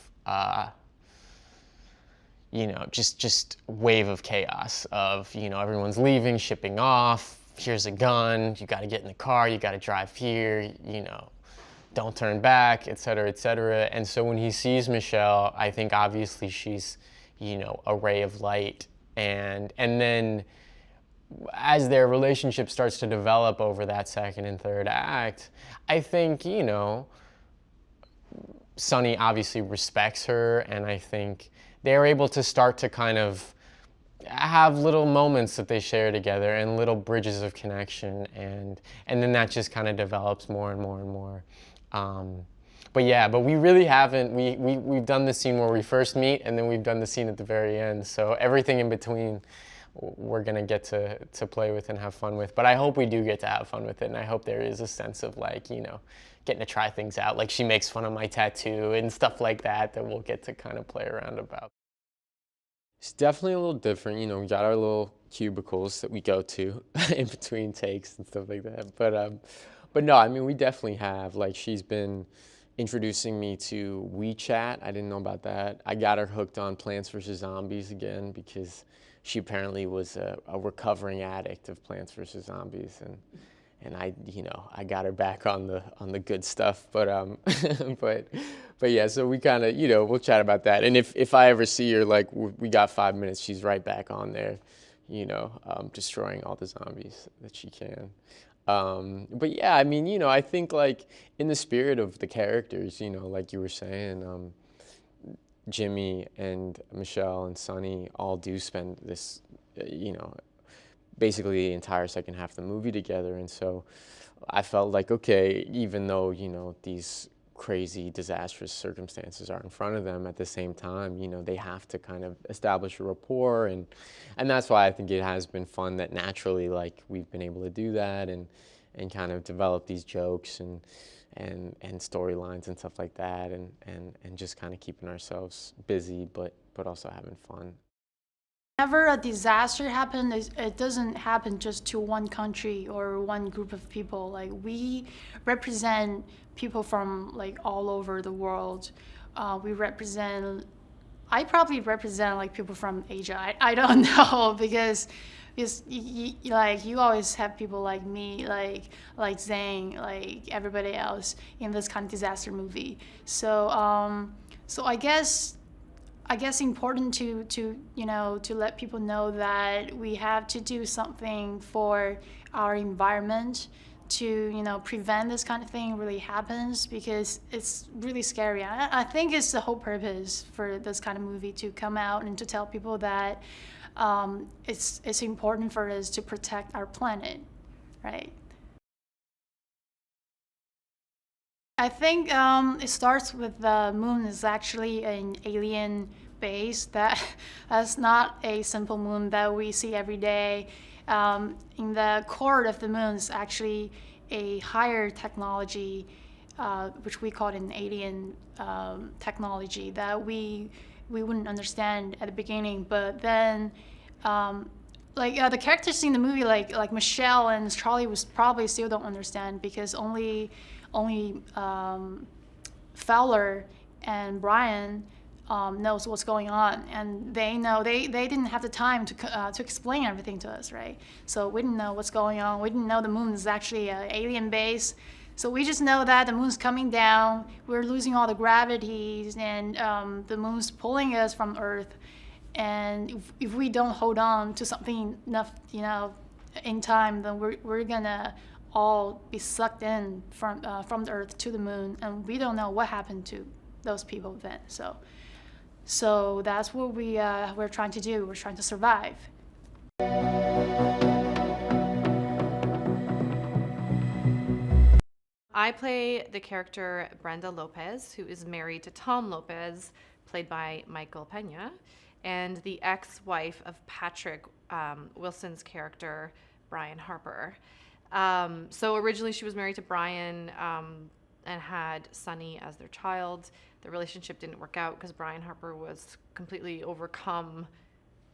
just wave of chaos of, everyone's leaving, shipping off, here's a gun, you gotta get in the car, you gotta drive here, don't turn back, et cetera, et cetera. And so when he sees Michelle, I think obviously she's, a ray of light. And then as their relationship starts to develop over that second and third act, I think, Sonny obviously respects her, and I think they're able to start to kind of have little moments that they share together and little bridges of connection, and then that just kind of develops more and more and more. But we really haven't, we've done the scene where we first meet, and then we've done the scene at the very end, so everything in between we're gonna get to play with and have fun with. But I hope we do get to have fun with it, and I hope there is a sense of getting to try things out. Like, she makes fun of my tattoo and stuff like that we'll get to kind of play around about. It's definitely a little different, we got our little cubicles that we go to in between takes and stuff like that. But no, I mean, we definitely have. Like, she's been introducing me to WeChat. I didn't know about that. I got her hooked on Plants vs. Zombies again, because she apparently was a recovering addict of Plants vs. Zombies, and I got her back on the good stuff. But yeah, so we kind of we'll chat about that. And if I ever see her, like, we got 5 minutes, she's right back on there, destroying all the zombies that she can. But yeah, I mean, I think, like, in the spirit of the characters, like you were saying, Jimmy and Michelle and Sonny all do spend this, basically the entire second half of the movie together. And so I felt like, okay, even though, these crazy, disastrous circumstances are in front of them, at the same time, they have to kind of establish a rapport. And that's why I think it has been fun that naturally, like, we've been able to do that and kind of develop these jokes and storylines and stuff like that, and just kind of keeping ourselves busy, but also having fun. Whenever a disaster happens, it doesn't happen just to one country or one group of people. Like, we represent people from, like, all over the world. I probably represent, like, people from Asia. I don't know, because you always have people like me, like Zhang, like everybody else in this kind of disaster movie. So I guess important to let people know that we have to do something for our environment, to prevent this kind of thing really happens, because it's really scary. I think it's the whole purpose for this kind of movie to come out and to tell people that it's important for us to protect our planet, right? I think it starts with the moon is actually an alien base that's not a simple moon that we see every day. In the core of the moon is actually a higher technology, which we call an alien technology that we wouldn't understand at the beginning. But then, the characters in the movie, like Michelle and Charlie, was probably still don't understand, because only Fowler and Brian knows what's going on, and they didn't have the time to explain everything to us, right? So we didn't know what's going on. We didn't know the moon is actually an alien base. So we just know that the moon's coming down. We're losing all the gravities, and the moon's pulling us from Earth. And if we don't hold on to something enough, in time, then we're gonna all be sucked in from the Earth to the moon, and we don't know what happened to those people then. So that's what we're trying to do. We're trying to survive. I play the character Brenda Lopez, who is married to Tom Lopez, played by Michael Pena, and the ex-wife of Patrick Wilson's character, Brian Harper. So originally she was married to Brian and had Sunny as their child. The relationship didn't work out because Brian Harper was completely overcome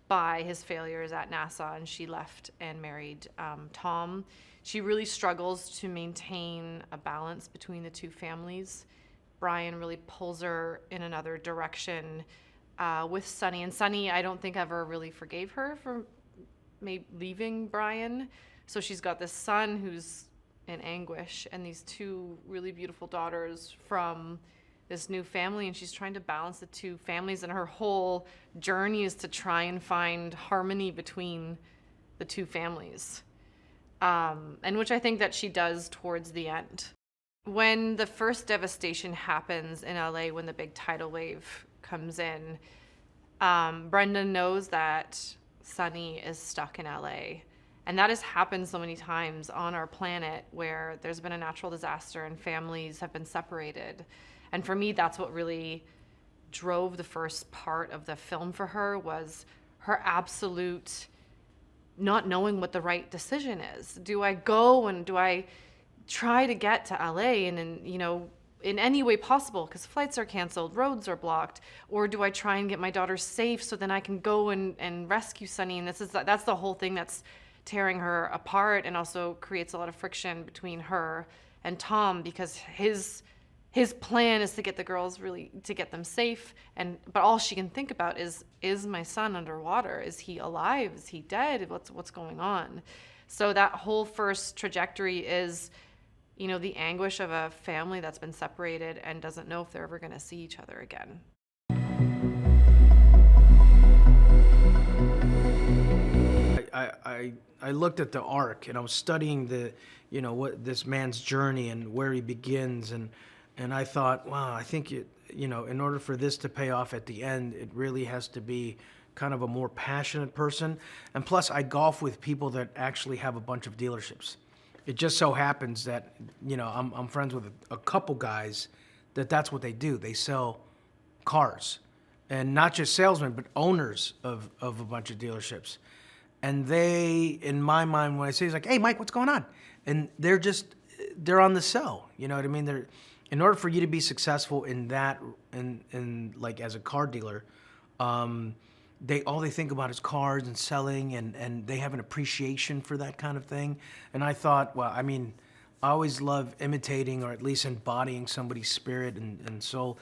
by his failures at NASA, and she left and married Tom. She really struggles to maintain a balance between the two families. Brian really pulls her in another direction with Sunny. And Sunny, I don't think ever really forgave her for maybe leaving Brian. So she's got this son who's in anguish and these two really beautiful daughters from this new family, and she's trying to balance the two families, and her whole journey is to try and find harmony between the two families, and which I think that she does towards the end. When the first devastation happens in LA, when the big tidal wave comes in, Brenda knows that Sunny is stuck in LA. And that has happened so many times on our planet, where there's been a natural disaster and families have been separated. And for me, that's what really drove the first part of the film for her, was her absolute not knowing what the right decision is. Do I go and do I try to get to LA and in any way possible, because flights are canceled, roads are blocked, or do I try and get my daughter safe so then I can go and rescue Sunny? And that's the whole thing that's tearing her apart, and also creates a lot of friction between her and Tom, because his plan is to get the girls to get them safe, but all she can think about is my son underwater? Is he alive? Is he dead? What's going on? So that whole first trajectory is, the anguish of a family that's been separated and doesn't know if they're ever going to see each other again. I looked at the arc, and I was studying what this man's journey and where he begins, and I thought, wow, I think in order for this to pay off at the end, it really has to be kind of a more passionate person. And plus, I golf with people that actually have a bunch of dealerships. It just so happens that I'm friends with a couple guys that's what they do. They sell cars, and not just salesmen, but owners of a bunch of dealerships. And they, in my mind, when I say, it's like, hey, Mike, what's going on? And they're on the sell. You know what I mean? In order for you to be successful in that, in like as a car dealer, all they think about is cars and selling, and they have an appreciation for that kind of thing. And I thought, well, I mean, I always love imitating or at least embodying somebody's spirit and soul.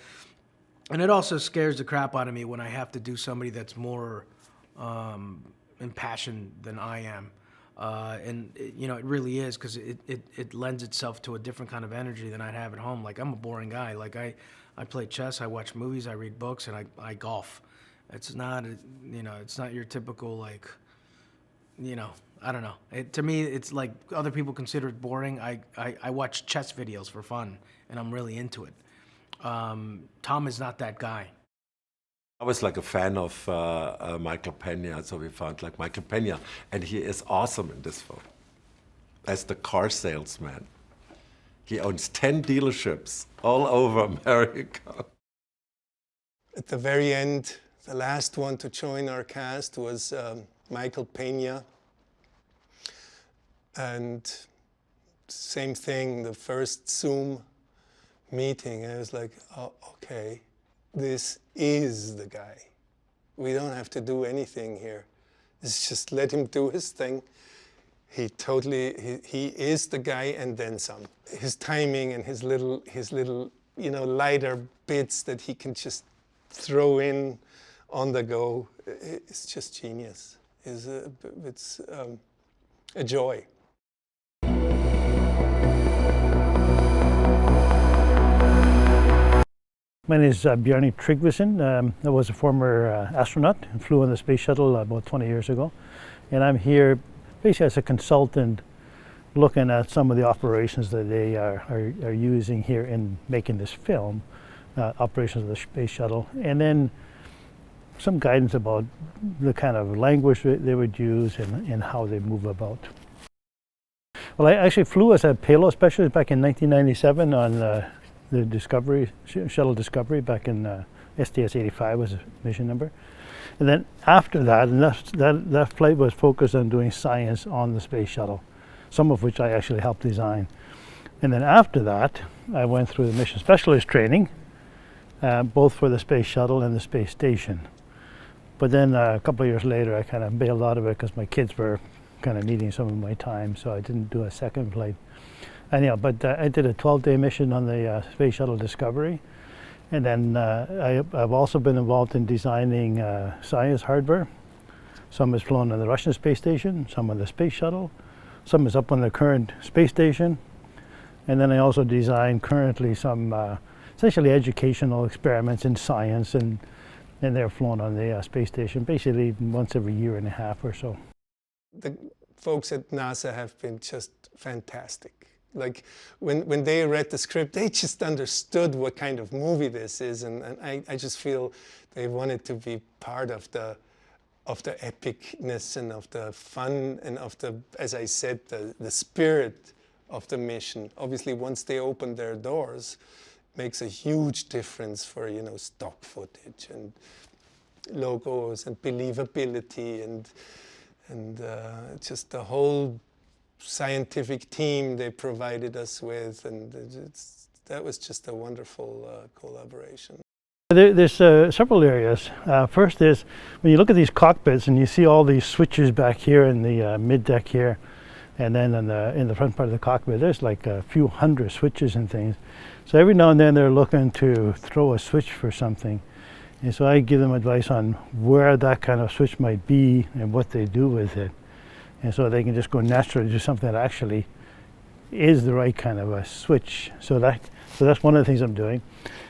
And it also scares the crap out of me when I have to do somebody that's more impassioned than I am. And it really is, because it lends itself to a different kind of energy than I'd have at home. Like, I'm a boring guy. Like, I play chess, I watch movies, I read books, and I golf. It's not, it's not your typical, like, I don't know. To me, it's like other people consider it boring. I watch chess videos for fun, and I'm really into it. Tom is not that guy. I was like a fan of Michael Pena, so we found like Michael Pena, and he is awesome in this film as the car salesman. He owns 10 dealerships all over America. At the very end, the last one to join our cast was Michael Pena. And same thing, the first Zoom meeting, I was like, oh, okay, this is the guy. We don't have to do anything here. It's just let him do his thing. He is the guy and then some. His timing and his little, lighter bits that he can just throw in on the go, it's just genius. It's a joy. My name is Bjarni Trigwisen. I was a former astronaut and flew on the space shuttle about 20 years ago. And I'm here basically as a consultant looking at some of the operations that they are using here in making this film, operations of the space shuttle. And then some guidance about the kind of language they would use and how they move about. Well, I actually flew as a payload specialist back in 1997 on the Discovery, Shuttle Discovery, back in STS-85 was the mission number. And then after that, and that flight was focused on doing science on the space shuttle, some of which I actually helped design. And then after that, I went through the mission specialist training, both for the space shuttle and the space station. But then a couple of years later, I kind of bailed out of it because my kids were kind of needing some of my time, so I didn't do a second flight. Anyhow, but I did a 12-day mission on the Space Shuttle Discovery. And then I've also been involved in designing science hardware. Some is flown on the Russian space station, some on the space shuttle, some is up on the current space station. And then I also design currently some essentially educational experiments in science, and they're flown on the space station basically once every year and a half or so. The folks at NASA have been just fantastic. Like when they read the script, they just understood what kind of movie this is, and I just feel they wanted to be part of the epicness and of the fun and of the, as I said, the spirit of the mission. Obviously, once they open their doors, makes a huge difference for stock footage and logos and believability and just the whole scientific team they provided us with, and that was just a wonderful collaboration. There's several areas. First is when you look at these cockpits and you see all these switches back here in the mid-deck here, and then in the front part of the cockpit, there's like a few hundred switches and things. So every now and then they're looking to throw a switch for something. And so I give them advice on where that kind of switch might be and what they do with it. And so they can just go naturally to something that actually is the right kind of a switch. So that's one of the things I'm doing.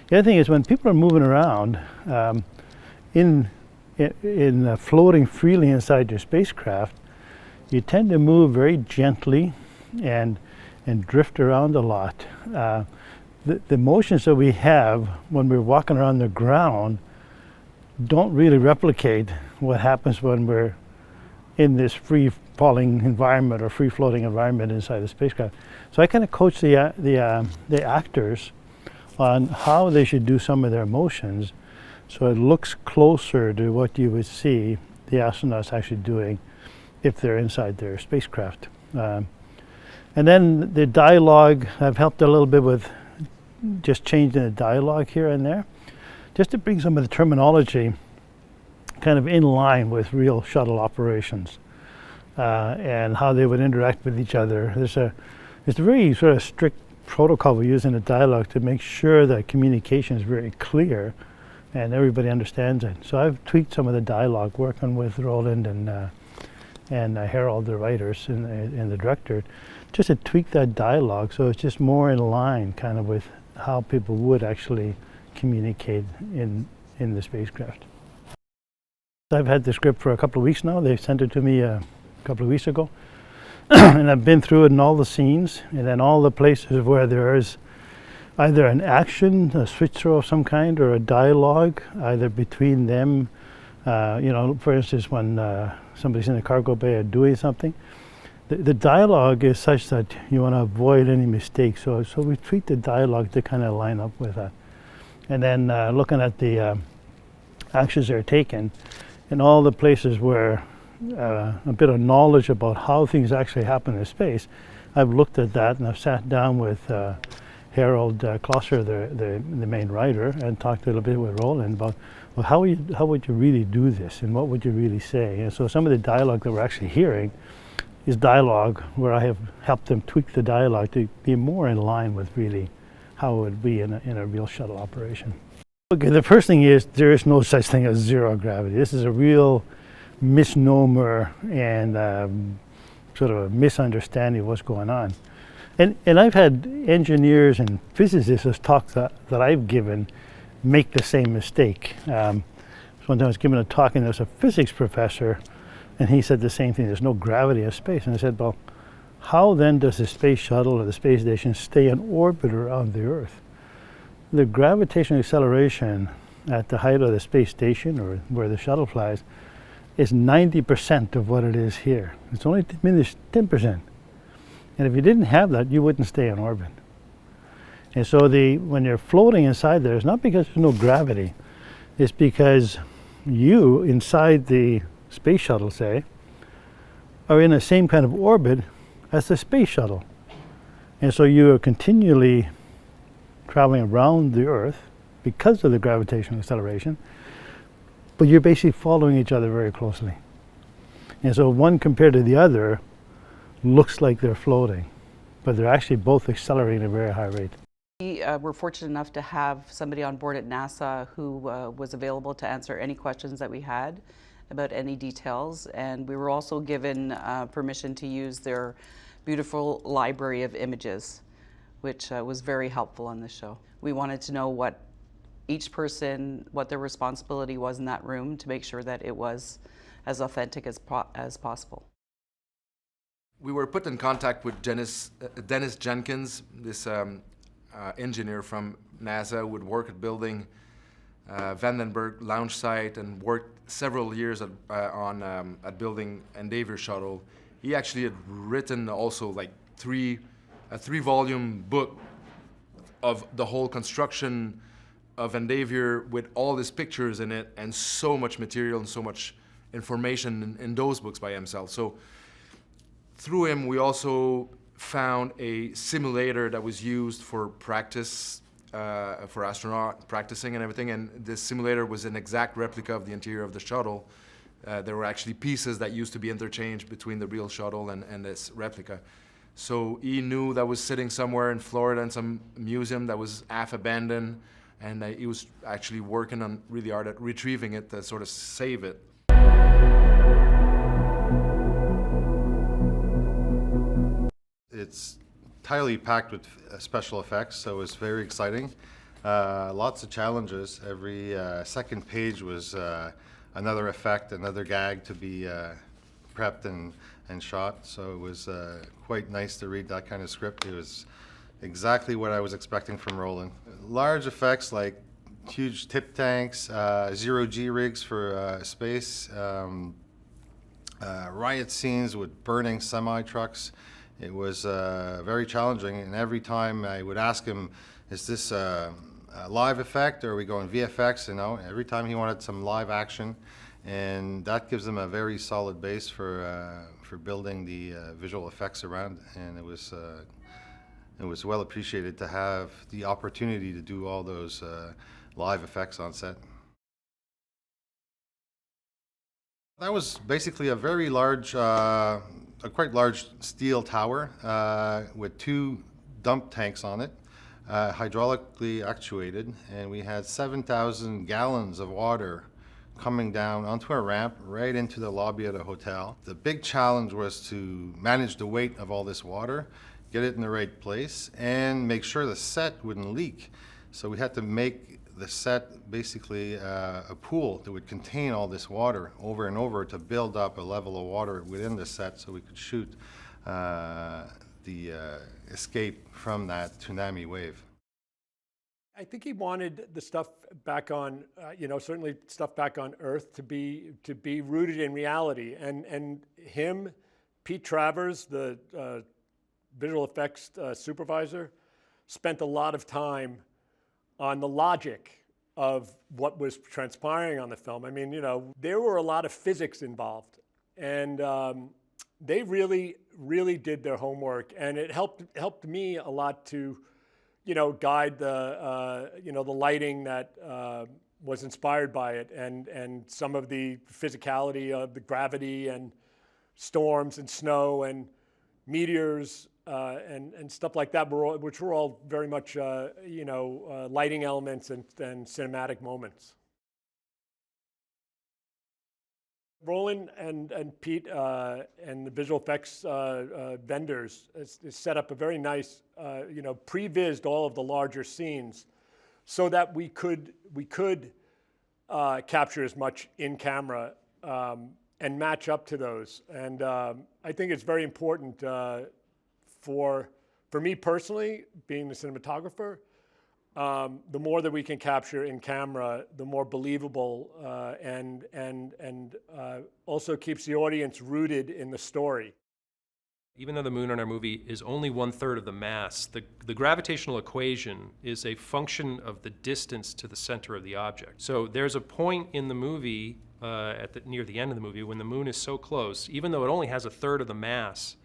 The other thing is when people are moving around in floating freely inside your spacecraft, you tend to move very gently and drift around a lot. The motions that we have when we're walking around the ground don't really replicate what happens when we're in this free-falling environment or free-floating environment inside the spacecraft. So I kind of coach the actors on how they should do some of their motions so it looks closer to what you would see the astronauts actually doing if they're inside their spacecraft. And then the dialogue, I've helped a little bit with just changing the dialogue here and there, just to bring some of the terminology kind of in line with real shuttle operations and how they would interact with each other. There's a very sort of strict protocol we use in the dialogue to make sure that communication is very clear and everybody understands it. So I've tweaked some of the dialogue working with Roland and Harold, the writers and the director, just to tweak that dialogue so it's just more in line kind of with how people would actually communicate in the spacecraft. I've had the script for a couple of weeks now. They sent it to me couple of weeks ago. And I've been through it in all the scenes, and then all the places where there is either an action, a switch throw of some kind, or a dialogue, either between them. For instance, when somebody's in the cargo bay or doing something, the dialogue is such that you want to avoid any mistakes. So we treat the dialogue to kind of line up with that. And then looking at the actions that are taken, in all the places where a bit of knowledge about how things actually happen in space, I've looked at that, and I've sat down with Harold Klosser, the main writer, and talked a little bit with Roland about, well, how would you really do this, and what would you really say? And so some of the dialogue that we're actually hearing is dialogue where I have helped them tweak the dialogue to be more in line with really how it would be in a real shuttle operation. Okay, the first thing is there is no such thing as zero gravity. This is a real misnomer and sort of a misunderstanding of what's going on. And I've had engineers and physicists talks that I've given make the same mistake. One time I was giving a talk, and there was a physics professor, and he said the same thing, there's no gravity in space. And I said, well, how then does the space shuttle or the space station stay in orbit around the Earth? The gravitational acceleration at the height of the space station, or where the shuttle flies, is 90% of what it is here. It's only diminished 10%. And if you didn't have that, you wouldn't stay in orbit. And so when you're floating inside there, it's not because there's no gravity. It's because you, inside the space shuttle, say, are in the same kind of orbit as the space shuttle. And so you are continually traveling around the Earth because of the gravitational acceleration, but you're basically following each other very closely. And so one compared to the other looks like they're floating, but they're actually both accelerating at a very high rate. We were fortunate enough to have somebody on board at NASA who was available to answer any questions that we had about any details, and we were also given permission to use their beautiful library of images, which was very helpful on this show. We wanted to know what each person, what their responsibility was in that room to make sure that it was as authentic as possible. We were put in contact with Dennis Jenkins, this engineer from NASA who would work at building Vandenberg launch site and worked several years at building Endeavour shuttle. He actually had written also like a three-volume book of the whole construction of Endeavour with all these pictures in it and so much material and so much information in those books by himself. So through him, we also found a simulator that was used for practice, for astronaut practicing and everything, and this simulator was an exact replica of the interior of the shuttle. There were actually pieces that used to be interchanged between the real shuttle and this replica. So he knew that was sitting somewhere in Florida in some museum that was half abandoned, and he was actually working on really hard at retrieving it to sort of save it. It's entirely packed with special effects, so it's very exciting. Lots of challenges. Every second page was another effect, another gag to be prepped and shot. So it was quite nice to read that kind of script. It was exactly what I was expecting from Roland. Large effects like huge tip tanks, zero-G rigs for space, riot scenes with burning semi-trucks. It was very challenging, and every time I would ask him, is this a live effect or are we going VFX? You know, every time he wanted some live action, and that gives him a very solid base for building the visual effects around, and it was well appreciated to have the opportunity to do all those live effects on set. That was basically a very large, a quite large steel tower with two dump tanks on it, hydraulically actuated, and we had 7,000 gallons of water coming down onto a ramp right into the lobby of the hotel. The big challenge was to manage the weight of all this water, get it in the right place, and make sure the set wouldn't leak. So we had to make the set basically a pool that would contain all this water over and over to build up a level of water within the set so we could shoot the escape from that tsunami wave. I think he wanted the stuff back on, certainly stuff back on Earth to be rooted in reality. And him, Pete Travers, the visual effects supervisor, spent a lot of time on the logic of what was transpiring on the film. I mean, there were a lot of physics involved, and they really, really did their homework, and it helped me a lot to, guide the, the lighting that was inspired by it, and some of the physicality of the gravity and storms and snow and meteors and stuff like that, which were all very much, lighting elements and cinematic moments. Roland and Pete and the visual effects vendors is set up a very nice, pre-vised all of the larger scenes so that we could capture as much in camera and match up to those. And I think it's very important for me personally, being the cinematographer, the more that we can capture in camera, the more believable and also keeps the audience rooted in the story. Even though the moon in our movie is only 1/3 of the mass, the gravitational equation is a function of the distance to the center of the object. So there's a point in the movie, near the end of the movie, when the moon is so close, even though it only has 1/3 of the mass,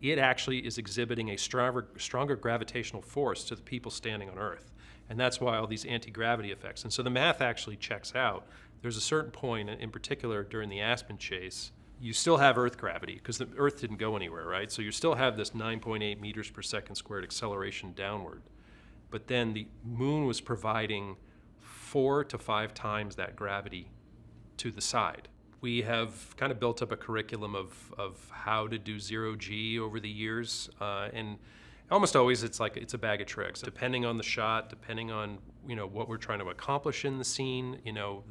it actually is exhibiting a stronger gravitational force to the people standing on Earth. And that's why all these anti-gravity effects. And so the math actually checks out. There's a certain point, in particular during the Aspen chase, you still have Earth gravity, because the Earth didn't go anywhere, right? So you still have this 9.8 meters per second squared acceleration downward. But then the moon was providing 4 to 5 times that gravity to the side. We have kind of built up a curriculum of how to do zero-G over the years, and almost always it's a bag of tricks. Depending on the shot, depending on what we're trying to accomplish in the scene,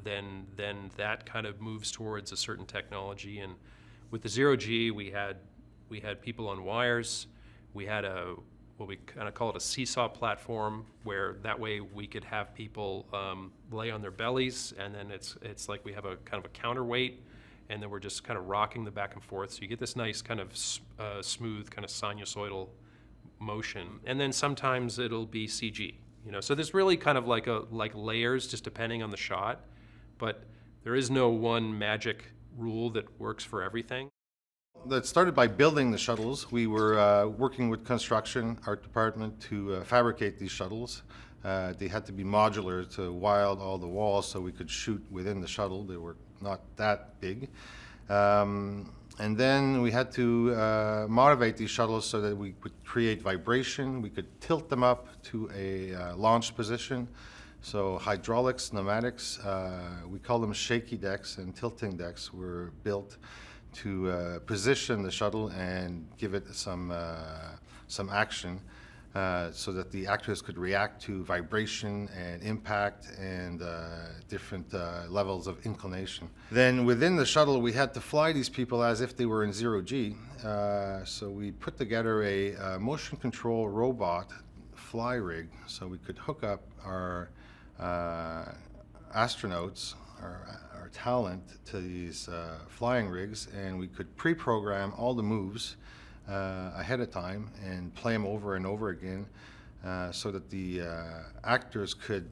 then that kind of moves towards a certain technology. And with the zero-G, we had people on wires. We had what we kind of call it a seesaw platform, where that way we could have people lay on their bellies, and then it's like we have a kind of a counterweight, and then we're just kind of rocking the back and forth. So you get this nice kind of smooth kind of sinusoidal motion. And then sometimes it'll be CG, so there's really kind of like layers, just depending on the shot, but there is no one magic rule that works for everything. That started by building the shuttles. We were working with construction, art department, to fabricate these shuttles. They had to be modular to weld all the walls so we could shoot within the shuttle. They were not that big. And then we had to motivate these shuttles so that we could create vibration. We could tilt them up to a launch position. So hydraulics, pneumatics, we call them shaky decks and tilting decks, were built to position the shuttle and give it some action so that the actors could react to vibration and impact and different levels of inclination. Then within the shuttle, we had to fly these people as if they were in zero-G. So we put together a motion control robot fly rig so we could hook up our astronauts, our talent, to these flying rigs, and we could pre-program all the moves ahead of time and play them over and over again so that the actors could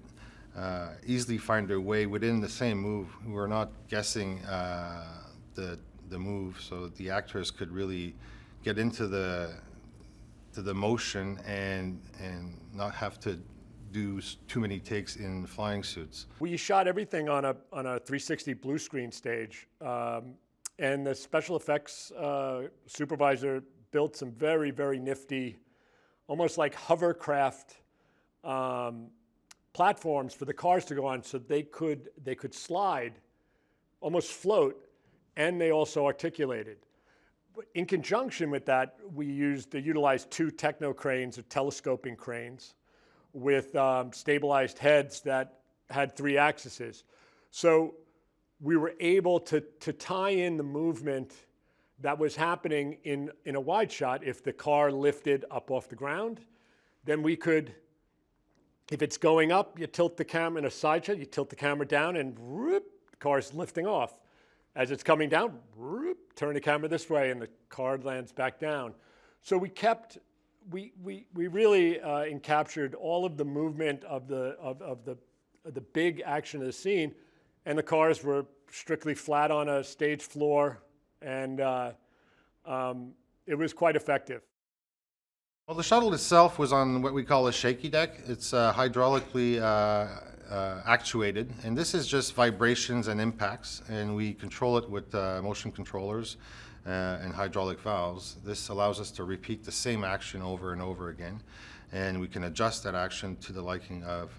easily find their way within the same move. We were not guessing the move, so the actors could really get into the motion and not have to do too many takes in flying suits. We shot everything on a 360 blue screen stage, and the special effects supervisor built some very, very nifty, almost like hovercraft platforms for the cars to go on, so they could slide, almost float, and they also articulated. In conjunction with that, we utilized 2 techno cranes or telescoping cranes with stabilized heads that had 3 axes. So we were able to tie in the movement that was happening in a wide shot. If the car lifted up off the ground, then we could, if it's going up, you tilt the camera in a side shot, you tilt the camera down and whoop, the car's lifting off. As it's coming down, whoop, turn the camera this way and the car lands back down. So we really encaptured all of the movement of the big action of the scene, and the cars were strictly flat on a stage floor, and it was quite effective. Well, the shuttle itself was on what we call a shaky deck. It's hydraulically actuated, and this is just vibrations and impacts, and we control it with motion controllers and hydraulic valves. This allows us to repeat the same action over and over again, and we can adjust that action to the liking of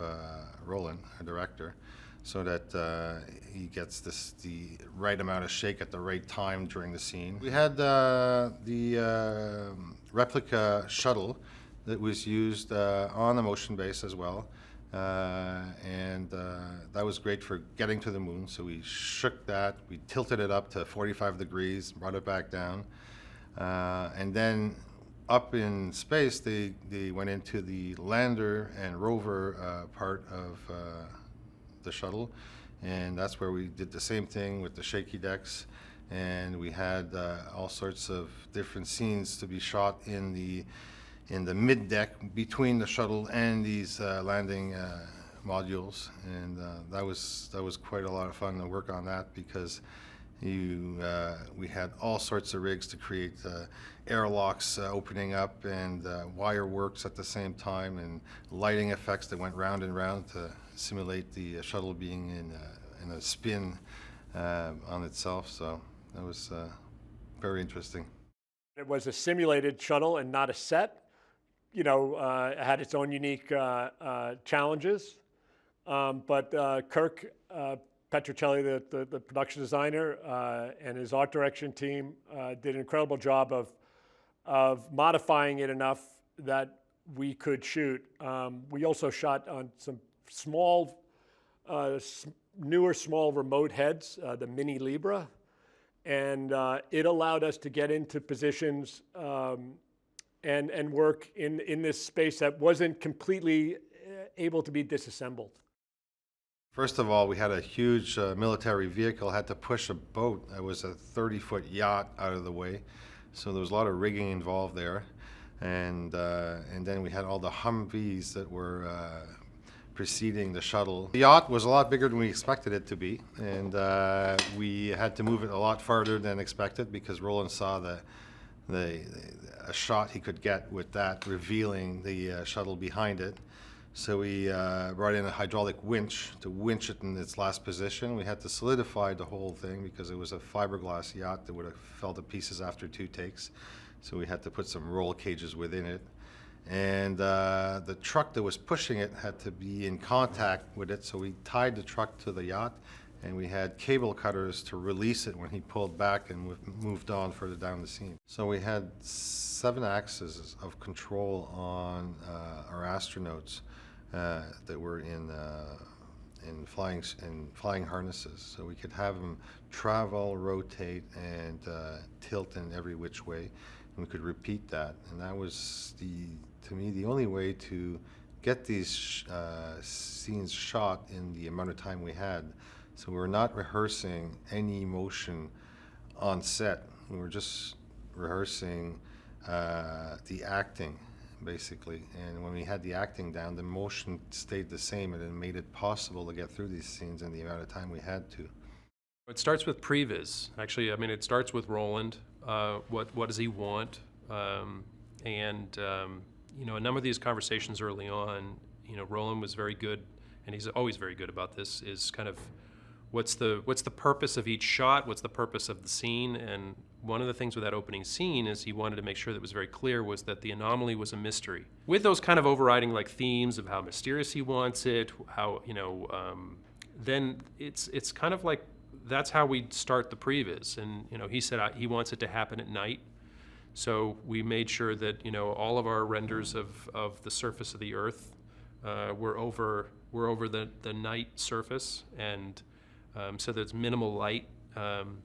Roland, our director, so that he gets the right amount of shake at the right time during the scene. We had the replica shuttle that was used on the motion base as well, and that was great for getting to the moon. So we shook that, we tilted it up to 45 degrees, brought it back down, and then up in space they went into the lander and rover part of the shuttle, and that's where we did the same thing with the shaky decks, and we had all sorts of different scenes to be shot in the mid deck between the shuttle and these landing modules, and that was quite a lot of fun to work on that, because we had all sorts of rigs to create airlocks opening up and wire works at the same time, and lighting effects that went round and round to simulate the shuttle being in a spin on itself. So that was very interesting. It was a simulated shuttle and not a set. You know, it had its own unique challenges. But Kirk Petrocelli, the production designer, and his art direction team did an incredible job of modifying it enough that we could shoot. We also shot on some newer small remote heads, the Mini Libra, and it allowed us to get into positions and work in this space that wasn't completely able to be disassembled. First of all, we had a huge military vehicle, had to push a boat that was a 30-foot yacht out of the way, so there was a lot of rigging involved there, and then we had all the Humvees that were preceding the shuttle. The yacht was a lot bigger than we expected it to be, and we had to move it a lot farther than expected, because Roland saw a shot he could get with that revealing the shuttle behind it. So we brought in a hydraulic winch to winch it in its last position. We had to solidify the whole thing because it was a fiberglass yacht that would have fell to pieces after 2 takes. So we had to put some roll cages within it. And the truck that was pushing it had to be in contact with it, so we tied the truck to the yacht, and we had cable cutters to release it when he pulled back and moved on further down the scene. So we had 7 axes of control on our astronauts that were in flying harnesses, so we could have them travel, rotate, and tilt in every which way, and we could repeat that. And that was to me the only way to get these scenes shot in the amount of time we had. So we were not rehearsing any motion on set. We were just rehearsing the acting, basically. And when we had the acting down, the motion stayed the same, and it made it possible to get through these scenes in the amount of time we had to. It starts with previs. Actually, I mean, it starts with Roland. What does he want? You know, a number of these conversations early on, you know, Roland was very good, and he's always very good about this, is kind of what's the purpose of each shot, what's the purpose of the scene. And one of the things with that opening scene is he wanted to make sure that it was very clear was that the anomaly was a mystery. With those kind of overriding like themes of how mysterious he wants it, how, you know, then it's kind of like that's how we start the previs. And, you know, he said he wants it to happen at night. So we made sure that, you know, all of our renders of the surface of the Earth we're over the night surface, and so there's minimal light. And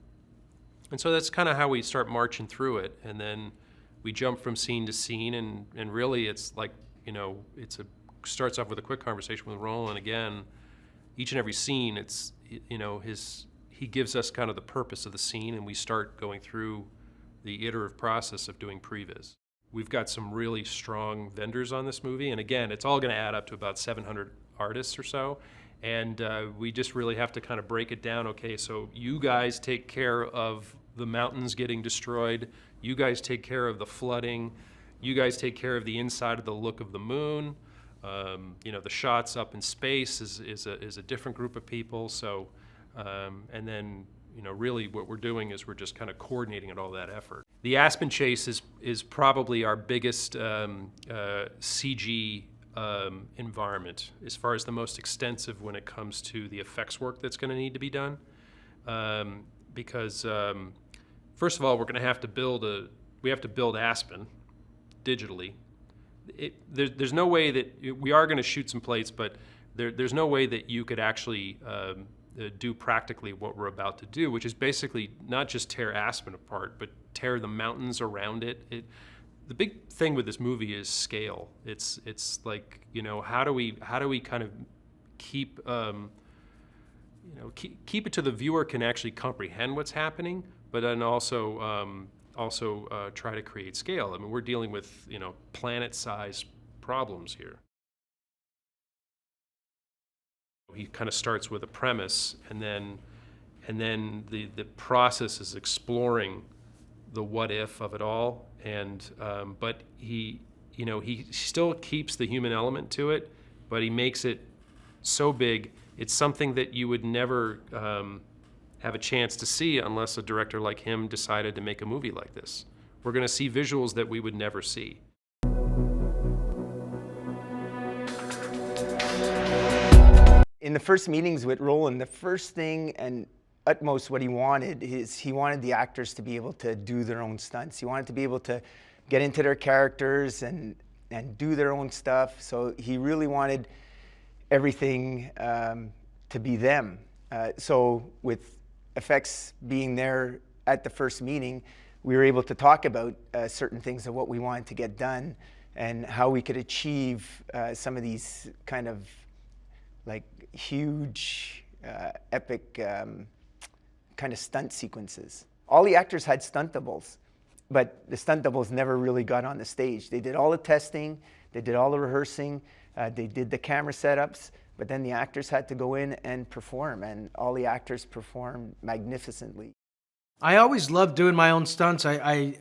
so that's kind of how we start marching through it, and then we jump from scene to scene, and really it's like, starts off with a quick conversation with Roland. Again, each and every scene, it's, he gives us kind of the purpose of the scene, and we start going through the iterative process of doing previs. We've got some really strong vendors on this movie, and again, it's all going to add up to about 700 artists or so, and we just really have to kind of break it down. Okay, so you guys take care of the mountains getting destroyed, you guys take care of the flooding, you guys take care of the inside of the look of the moon. The shots up in space is a different group of people. So, and then really what we're doing is we're just kind of coordinating all that effort. The Aspen Chase is probably our biggest CG environment, as far as the most extensive when it comes to the effects work that's going to need to be done. Because first of all, we're going to have to build Aspen digitally. There's no way that we are going to shoot some plates, but there's no way that you could actually do practically what we're about to do, which is basically not just tear Aspen apart, but tear the mountains around it. The big thing with this movie is scale. It's like, how do we kind of keep keep it to the viewer can actually comprehend what's happening, but then also try to create scale. I mean, we're dealing with planet-sized problems here. He kind of starts with a premise, and then the process is exploring the what if of it all, and but he still keeps the human element to it, but he makes it so big. It's something that you would never have a chance to see unless a director like him decided to make a movie like this. We're going to see visuals that we would never see. In the first meetings with Roland, the first thing and utmost what he wanted is he wanted the actors to be able to do their own stunts. He wanted to be able to get into their characters and do their own stuff. So he really wanted everything to be them. So with effects being there at the first meeting, we were able to talk about certain things of what we wanted to get done and how we could achieve some of these kind of like huge, epic kind of stunt sequences. All the actors had stunt doubles, but the stunt doubles never really got on the stage. They did all the testing, they did all the rehearsing, they did the camera setups, but then the actors had to go in and perform, and all the actors performed magnificently. I always loved doing my own stunts. I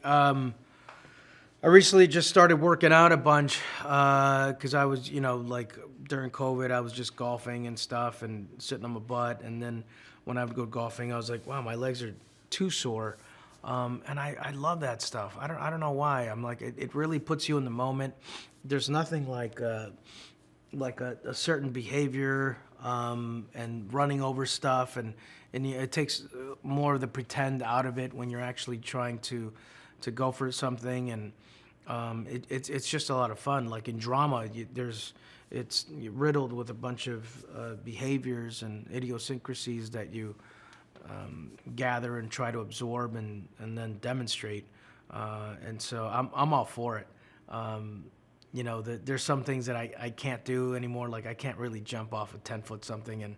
recently just started working out a bunch because I was, like during COVID, I was just golfing and stuff and sitting on my butt. And then when I would go golfing, I was like, wow, my legs are too sore. And I love that stuff. I don't know why. I'm like, it really puts you in the moment. There's nothing like a certain behavior and running over stuff, and it takes more of the pretend out of it when you're actually trying to go for something, and it's just a lot of fun. Like in drama, it's riddled with a bunch of behaviors and idiosyncrasies that you gather and try to absorb and then demonstrate, and so I'm all for it. There's some things that I can't do anymore. Like I can't really jump off a 10-foot something and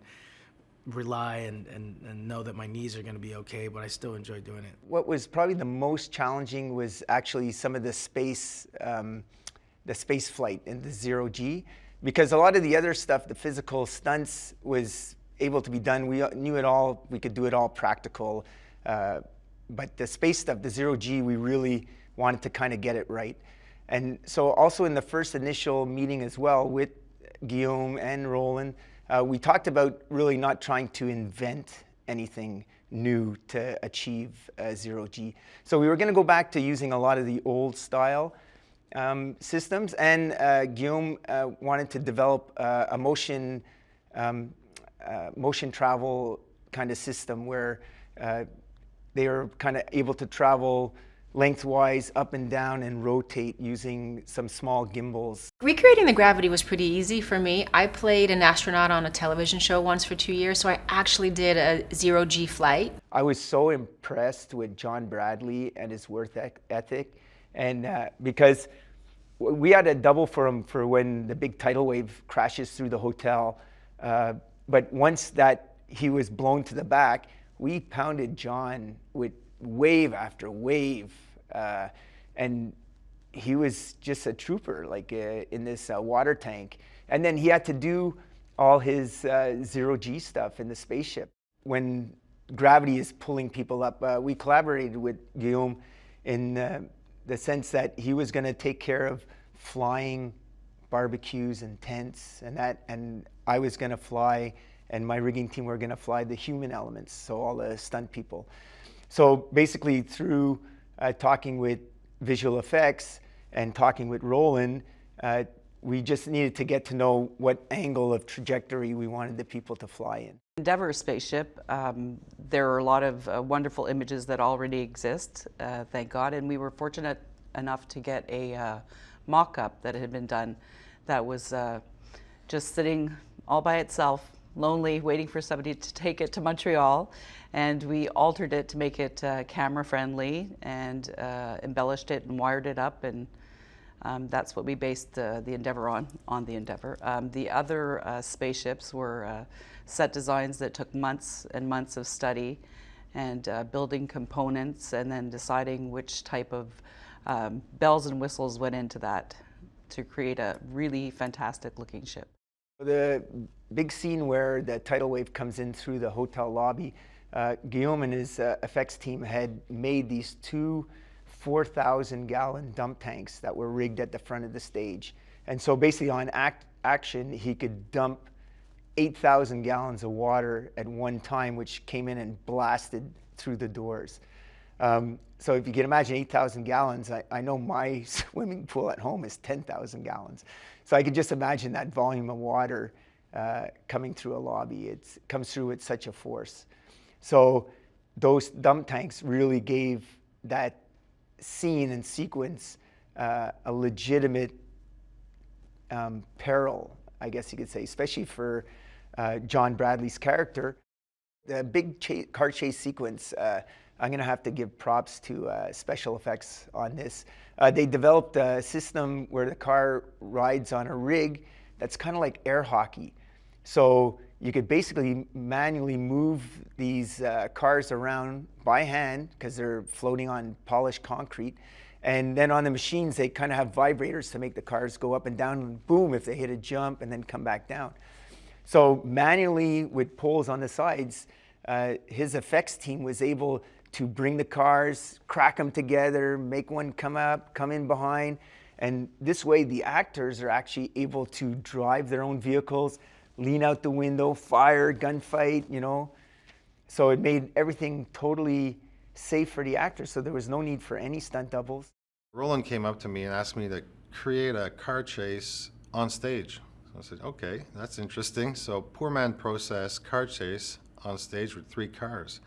rely and know that my knees are going to be okay, but I still enjoy doing it. What was probably the most challenging was actually some of the space flight in the 0G, because a lot of the other stuff, the physical stunts, was able to be done. We knew it all. We could do it all practical, but the space stuff, the 0G, we really wanted to kind of get it right. And so also in the first initial meeting as well with Guillaume and Roland, we talked about really not trying to invent anything new to achieve 0G. So we were going to go back to using a lot of the old style systems, and Guillaume wanted to develop a motion travel kind of system where they are kind of able to travel lengthwise, up and down, and rotate using some small gimbals. Recreating the gravity was pretty easy for me. I played an astronaut on a television show once for 2 years, so I actually did a zero-G flight. I was so impressed with John Bradley and his work ethic, and because we had a double for him for when the big tidal wave crashes through the hotel, but once that he was blown to the back, we pounded John with wave after wave, and he was just a trooper, like in this water tank. And then he had to do all his zero-G stuff in the spaceship. When gravity is pulling people up, we collaborated with Guillaume in the sense that he was going to take care of flying barbecues and tents and that, and I was going to fly, and my rigging team were going to fly the human elements, so all the stunt people. So basically through talking with visual effects and talking with Roland, we just needed to get to know what angle of trajectory we wanted the people to fly in. Endeavour spaceship, there are a lot of wonderful images that already exist, thank God, and we were fortunate enough to get a mock-up that had been done that was just sitting all by itself, lonely, waiting for somebody to take it to Montreal, and we altered it to make it camera friendly and embellished it and wired it up, and that's what we based the Endeavour on the Endeavour. The other spaceships were set designs that took months and months of study and building components and then deciding which type of bells and whistles went into that to create a really fantastic looking ship. The big scene where the tidal wave comes in through the hotel lobby, Guillaume and his effects team had made these two 4,000-gallon dump tanks that were rigged at the front of the stage. And so basically on action, he could dump 8,000 gallons of water at one time, which came in and blasted through the doors. So if you can imagine 8,000 gallons, I know my swimming pool at home is 10,000 gallons. So I could just imagine that volume of water coming through a lobby. It comes through with such a force. So those dump tanks really gave that scene and sequence a legitimate peril, I guess you could say, especially for John Bradley's character. The big car chase sequence, I'm going to have to give props to special effects on this. They developed a system where the car rides on a rig that's kind of like air hockey. So you could basically manually move these cars around by hand because they're floating on polished concrete. And then on the machines, they kind of have vibrators to make the cars go up and down, and boom, if they hit a jump, and then come back down. So manually, with poles on the sides, his effects team was able to bring the cars, crack them together, make one come up, come in behind. And this way, the actors are actually able to drive their own vehicles, lean out the window, fire, gunfight, you know. So it made everything totally safe for the actors, so there was no need for any stunt doubles. Roland came up to me and asked me to create a car chase on stage. So I said, okay, that's interesting. So poor man process car chase on stage with 3 cars.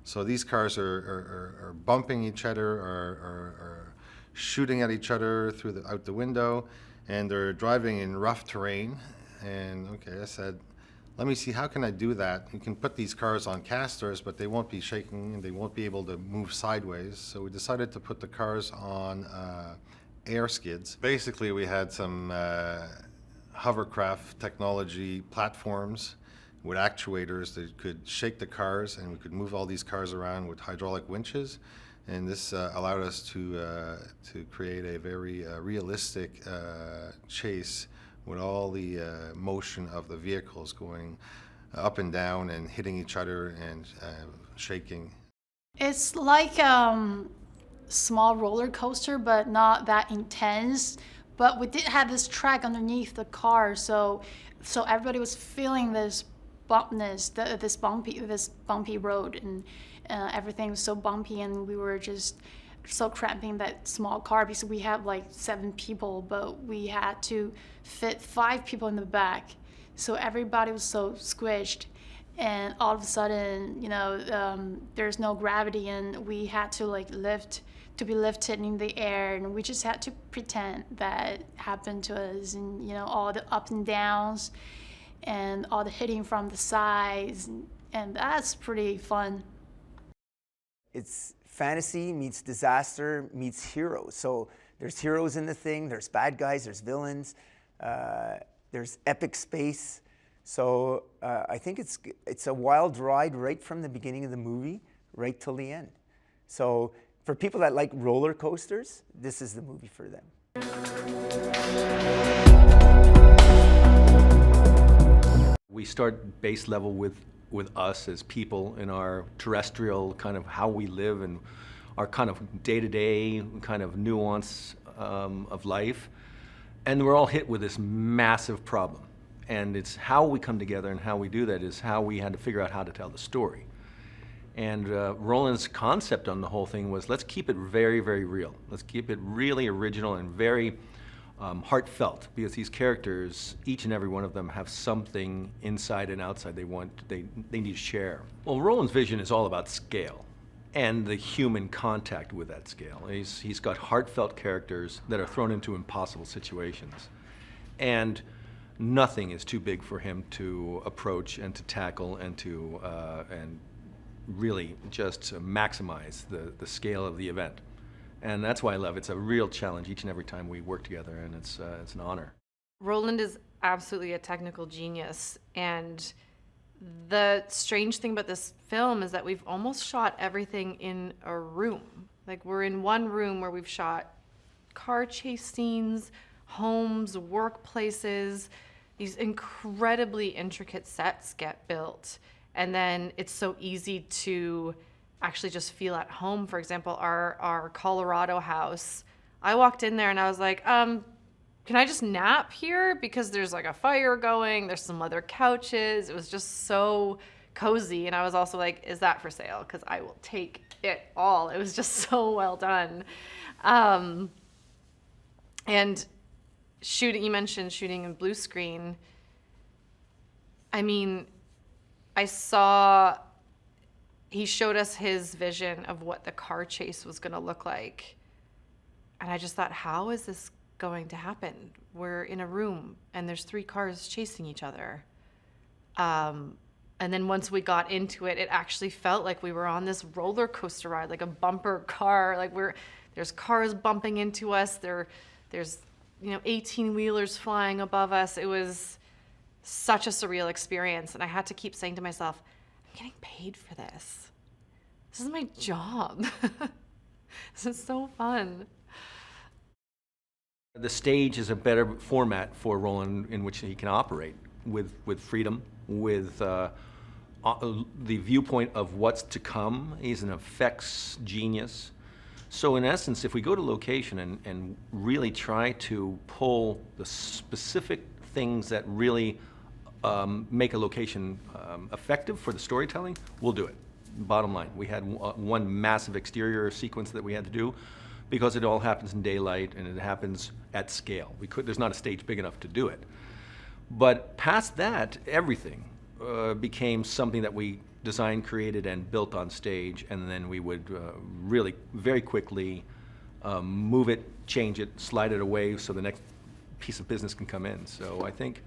So these cars are bumping each other, are shooting at each other out the window, and they're driving in rough terrain. And okay, I said, let me see, how can I do that? You can put these cars on casters, but they won't be shaking and they won't be able to move sideways. So we decided to put the cars on air skids. Basically, we had some hovercraft technology platforms with actuators that could shake the cars, and we could move all these cars around with hydraulic winches. And this allowed us to create a very realistic chase with all the motion of the vehicles going up and down and hitting each other and shaking. It's like small roller coaster, but not that intense. But we did have this track underneath the car, so everybody was feeling this bumpness, this bumpy road, and everything was so bumpy, and we were just so cramping that small car because we have like 7 people, but we had to fit 5 people in the back, so everybody was so squished, and all of a sudden, you know, there's no gravity, and we had to like lift to be lifted in the air, and we just had to pretend that happened to us, and you know, all the ups and downs and all the hitting from the sides, and that's pretty fun. It's fantasy meets disaster meets heroes. So there's heroes in the thing, there's bad guys, there's villains, there's epic space. So I think it's a wild ride right from the beginning of the movie right till the end. So for people that like roller coasters, this is the movie for them. We start base level with us as people in our terrestrial kind of how we live and our kind of day-to-day kind of nuance of life. And we're all hit with this massive problem. And it's how we come together and how we do that is how we had to figure out how to tell the story. And Roland's concept on the whole thing was, let's keep it very, very real. Let's keep it really original and very heartfelt, because these characters, each and every one of them, have something inside and outside they need to share. Well, Roland's vision is all about scale and the human contact with that scale. He's got heartfelt characters that are thrown into impossible situations. And nothing is too big for him to approach and to tackle and to and really just maximize the scale of the event. And that's why I love it. It's a real challenge each and every time we work together, and it's an honor. Roland is absolutely a technical genius, and the strange thing about this film is that we've almost shot everything in a room. Like, we're in one room where we've shot car chase scenes, homes, workplaces. These incredibly intricate sets get built, and then it's so easy to actually just feel at home. For example, our Colorado house, I walked in there and I was like, can I just nap here? Because there's like a fire going, there's some leather couches. It was just so cozy. And I was also like, is that for sale? Because I will take it all. It was just so well done. And shooting, you mentioned shooting in blue screen. I mean, he showed us his vision of what the car chase was going to look like. And I just thought, how is this going to happen? We're in a room and there's 3 cars chasing each other. And then once we got into it, it actually felt like we were on this roller coaster ride, like a bumper car. Like there's cars bumping into us. There's 18-wheelers flying above us. It was such a surreal experience. And I had to keep saying to myself, I'm getting paid for this. This is my job. This is so fun. The stage is a better format for Roland in which he can operate with freedom, with the viewpoint of what's to come. He's an effects genius. So in essence, if we go to location and really try to pull the specific things that really make a location effective for the storytelling, we'll do it. Bottom line, we had one massive exterior sequence that we had to do because it all happens in daylight and it happens at scale. There's not a stage big enough to do it. But past that, everything became something that we designed, created, and built on stage, and then we would really very quickly move it, change it, slide it away so the next piece of business can come in. So I think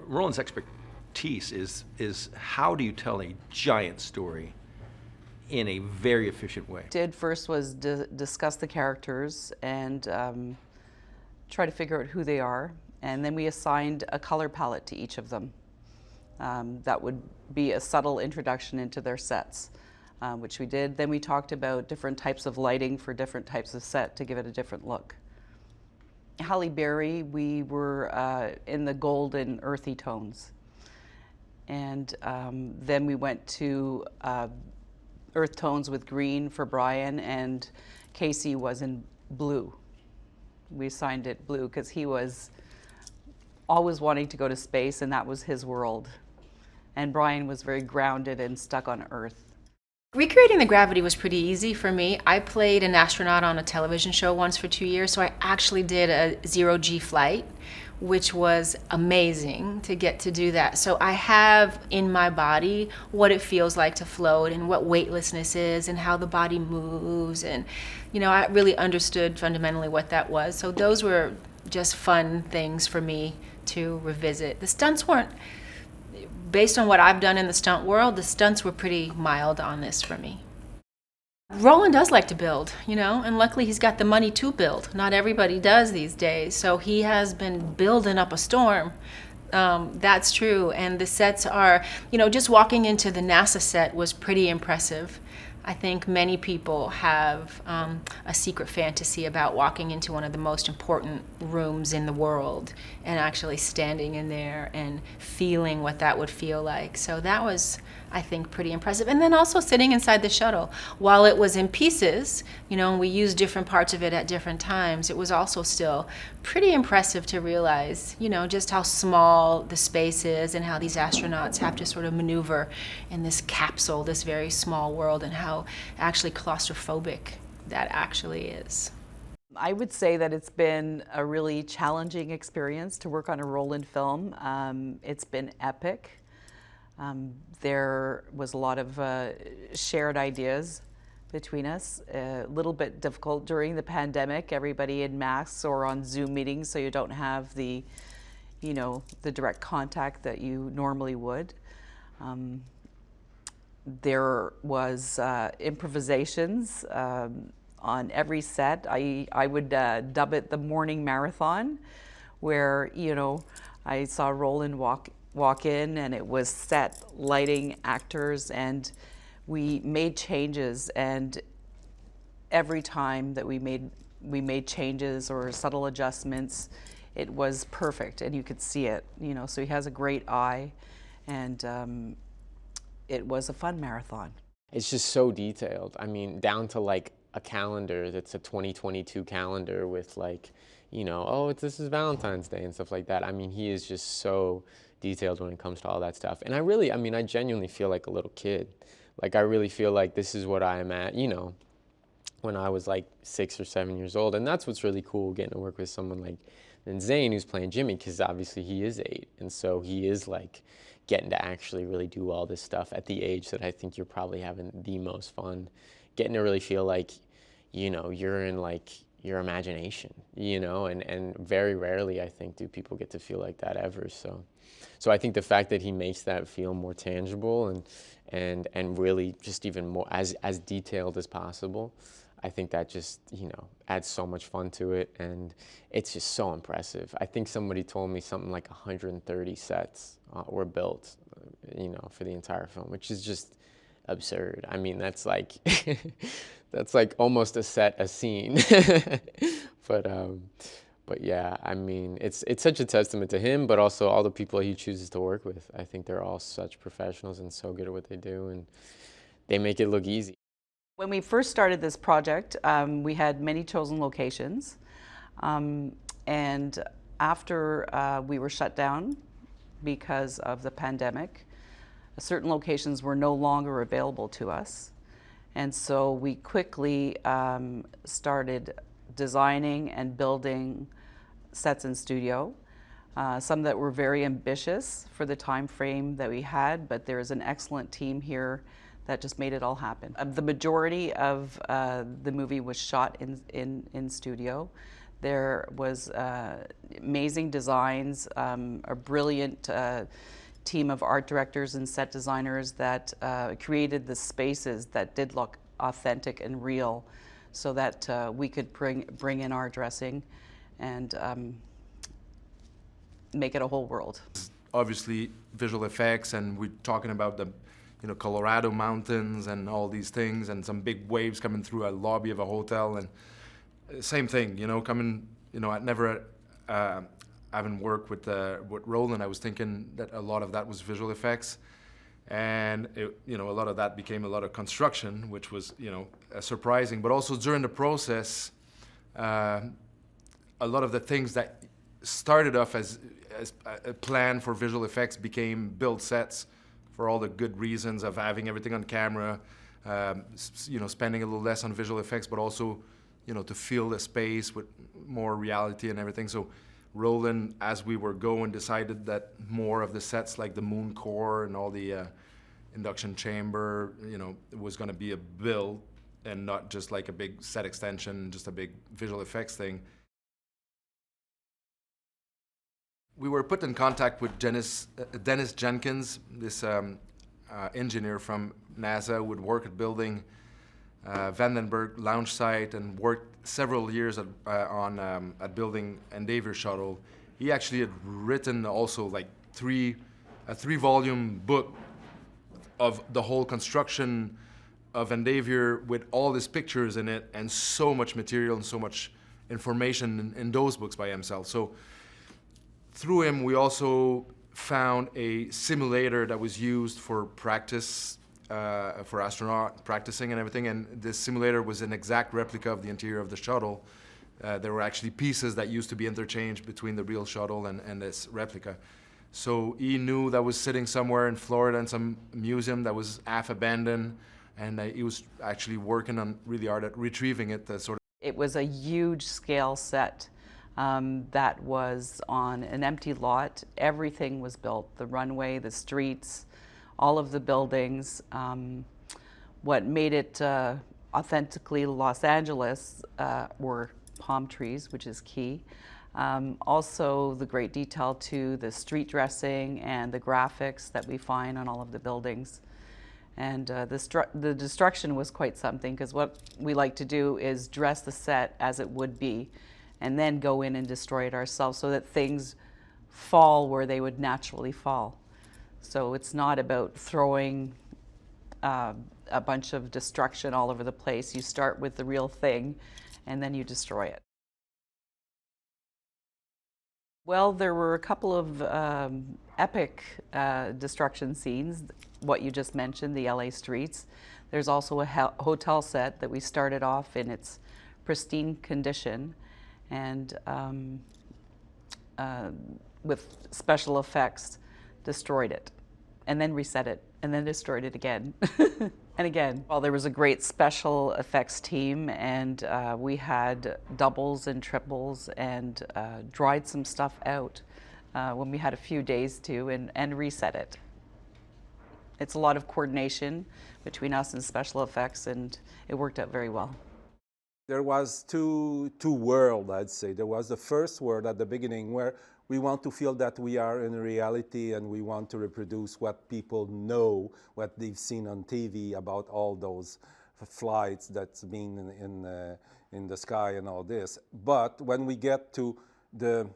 Roland's expertise is how do you tell a giant story in a very efficient way. Did first was discuss the characters and try to figure out who they are, and then we assigned a color palette to each of them. That would be a subtle introduction into their sets, which we did. Then we talked about different types of lighting for different types of set to give it a different look. Halle Berry, we were in the golden earthy tones. And then we went to earth tones with green for Brian, and Casey was in blue. We assigned it blue because he was always wanting to go to space, and that was his world. And Brian was very grounded and stuck on Earth. Recreating the gravity was pretty easy for me. I played an astronaut on a television show once for 2 years, so I actually did a 0G flight which was amazing to get to do that. So I have in my body what it feels like to float and what weightlessness is and how the body moves. And, you know, I really understood fundamentally what that was. So those were just fun things for me to revisit. The stunts weren't, based on what I've done in the stunt world, the stunts were pretty mild on this for me. Roland does like to build, you know, and luckily he's got the money to build. Not everybody does these days, so he has been building up a storm. That's true, and the sets are, you know, just walking into the NASA set was pretty impressive. I think many people have a secret fantasy about walking into one of the most important rooms in the world and actually standing in there and feeling what that would feel like. So that was, I think, pretty impressive. And then also sitting inside the shuttle. While it was in pieces, you know, and we used different parts of it at different times, it was also still pretty impressive to realize, you know, just how small the space is and how these astronauts have to sort of maneuver in this capsule, this very small world, and how actually claustrophobic that actually is. I would say that it's been a really challenging experience to work on a Roland film. It's been epic. There was a lot of shared ideas between us. A little bit difficult during the pandemic, everybody in masks or on Zoom meetings, so you don't have the, you know, the direct contact that you normally would. There was improvisations on every set. I would dub it the morning marathon, where, you know, I saw Roland walk in, and it was set, lighting, actors, and we made changes. And every time that we made changes or subtle adjustments, it was perfect, and you could see it. You know, so he has a great eye, and it was a fun marathon. It's just so detailed. I mean, down to like a calendar that's a 2022 calendar with like, you know, oh, this is Valentine's Day and stuff like that. I mean, he is just so detailed when it comes to all that stuff. And I genuinely feel like a little kid. Like, I really feel like this is what I am at, you know, when I was like 6 or 7 years old. And that's what's really cool, getting to work with someone like Zane, who's playing Jimmy, because obviously he is 8. And so he is like getting to actually really do all this stuff at the age that I think you're probably having the most fun, getting to really feel like, you know, you're in like your imagination, you know, and very rarely, I think, do people get to feel like that ever. So I think the fact that he makes that feel more tangible and really just even more as detailed as possible, I think that just, you know, adds so much fun to it, and it's just so impressive. I think somebody told me something like 130 sets were built, you know, for the entire film, which is just absurd. I mean, that's like that's like almost a set, a scene. But yeah, I mean, it's such a testament to him, but also all the people he chooses to work with. I think they're all such professionals and so good at what they do, and they make it look easy. When we first started this project, we had many chosen locations, and after we were shut down because of the pandemic, certain locations were no longer available to us. And so we quickly started designing and building sets in studio, some that were very ambitious for the time frame that we had, but there's an excellent team here that just made it all happen. The majority of the movie was shot in studio. There was amazing designs, a brilliant team of art directors and set designers that created the spaces that did look authentic and real, so that we could bring in our dressing and make it a whole world. Obviously, visual effects, and we're talking about the, you know, Colorado mountains and all these things, and some big waves coming through a lobby of a hotel, and same thing, you know, coming, you know, I haven't worked with Roland. I was thinking that a lot of that was visual effects, and it, you know, a lot of that became a lot of construction, which was, you know, surprising. But also during the process, a lot of the things that started off as a plan for visual effects became build sets for all the good reasons of having everything on camera, you know, spending a little less on visual effects, but also, you know, to fill the space with more reality and everything. So Roland, as we were going, decided that more of the sets like the moon core and all the induction chamber, it was going to be a build and not just like a big set extension, just a big visual effects thing. We were put in contact with Dennis Jenkins, this engineer from NASA who would work at building Vandenberg launch site and worked several years at building Endeavour shuttle. He actually had written also like a three-volume book of the whole construction of Endeavour with all these pictures in it and so much material and so much information in those books by himself. So through him, we also found a simulator that was used for practice, for astronaut practicing and everything, and this simulator was an exact replica of the interior of the shuttle. There were actually pieces that used to be interchanged between the real shuttle and this replica. So he knew that was sitting somewhere in Florida in some museum that was half abandoned, and he was actually working on really hard at retrieving it. It was a huge scale set that was on an empty lot. Everything was built, the runway, the streets, all of the buildings. What made it authentically Los Angeles were palm trees, which is key. Also the great detail to the street dressing and the graphics that we find on all of the buildings. And the destruction was quite something, because what we like to do is dress the set as it would be and then go in and destroy it ourselves so that things fall where they would naturally fall. So it's not about throwing a bunch of destruction all over the place. You start with the real thing and then you destroy it. Well, there were a couple of epic destruction scenes, what you just mentioned, the LA streets. There's also a hotel set that we started off in its pristine condition, and with special effects, destroyed it, and then reset it, and then destroyed it again, and again. Well, there was a great special effects team, and we had doubles and triples, and dried some stuff out when we had a few days to, and reset it. It's a lot of coordination between us and special effects, and it worked out very well. There was two worlds, I'd say. There was the first world at the beginning where we want to feel that we are in reality and we want to reproduce what people know, what they've seen on TV about all those flights that's been in the sky and all this. But when we get to the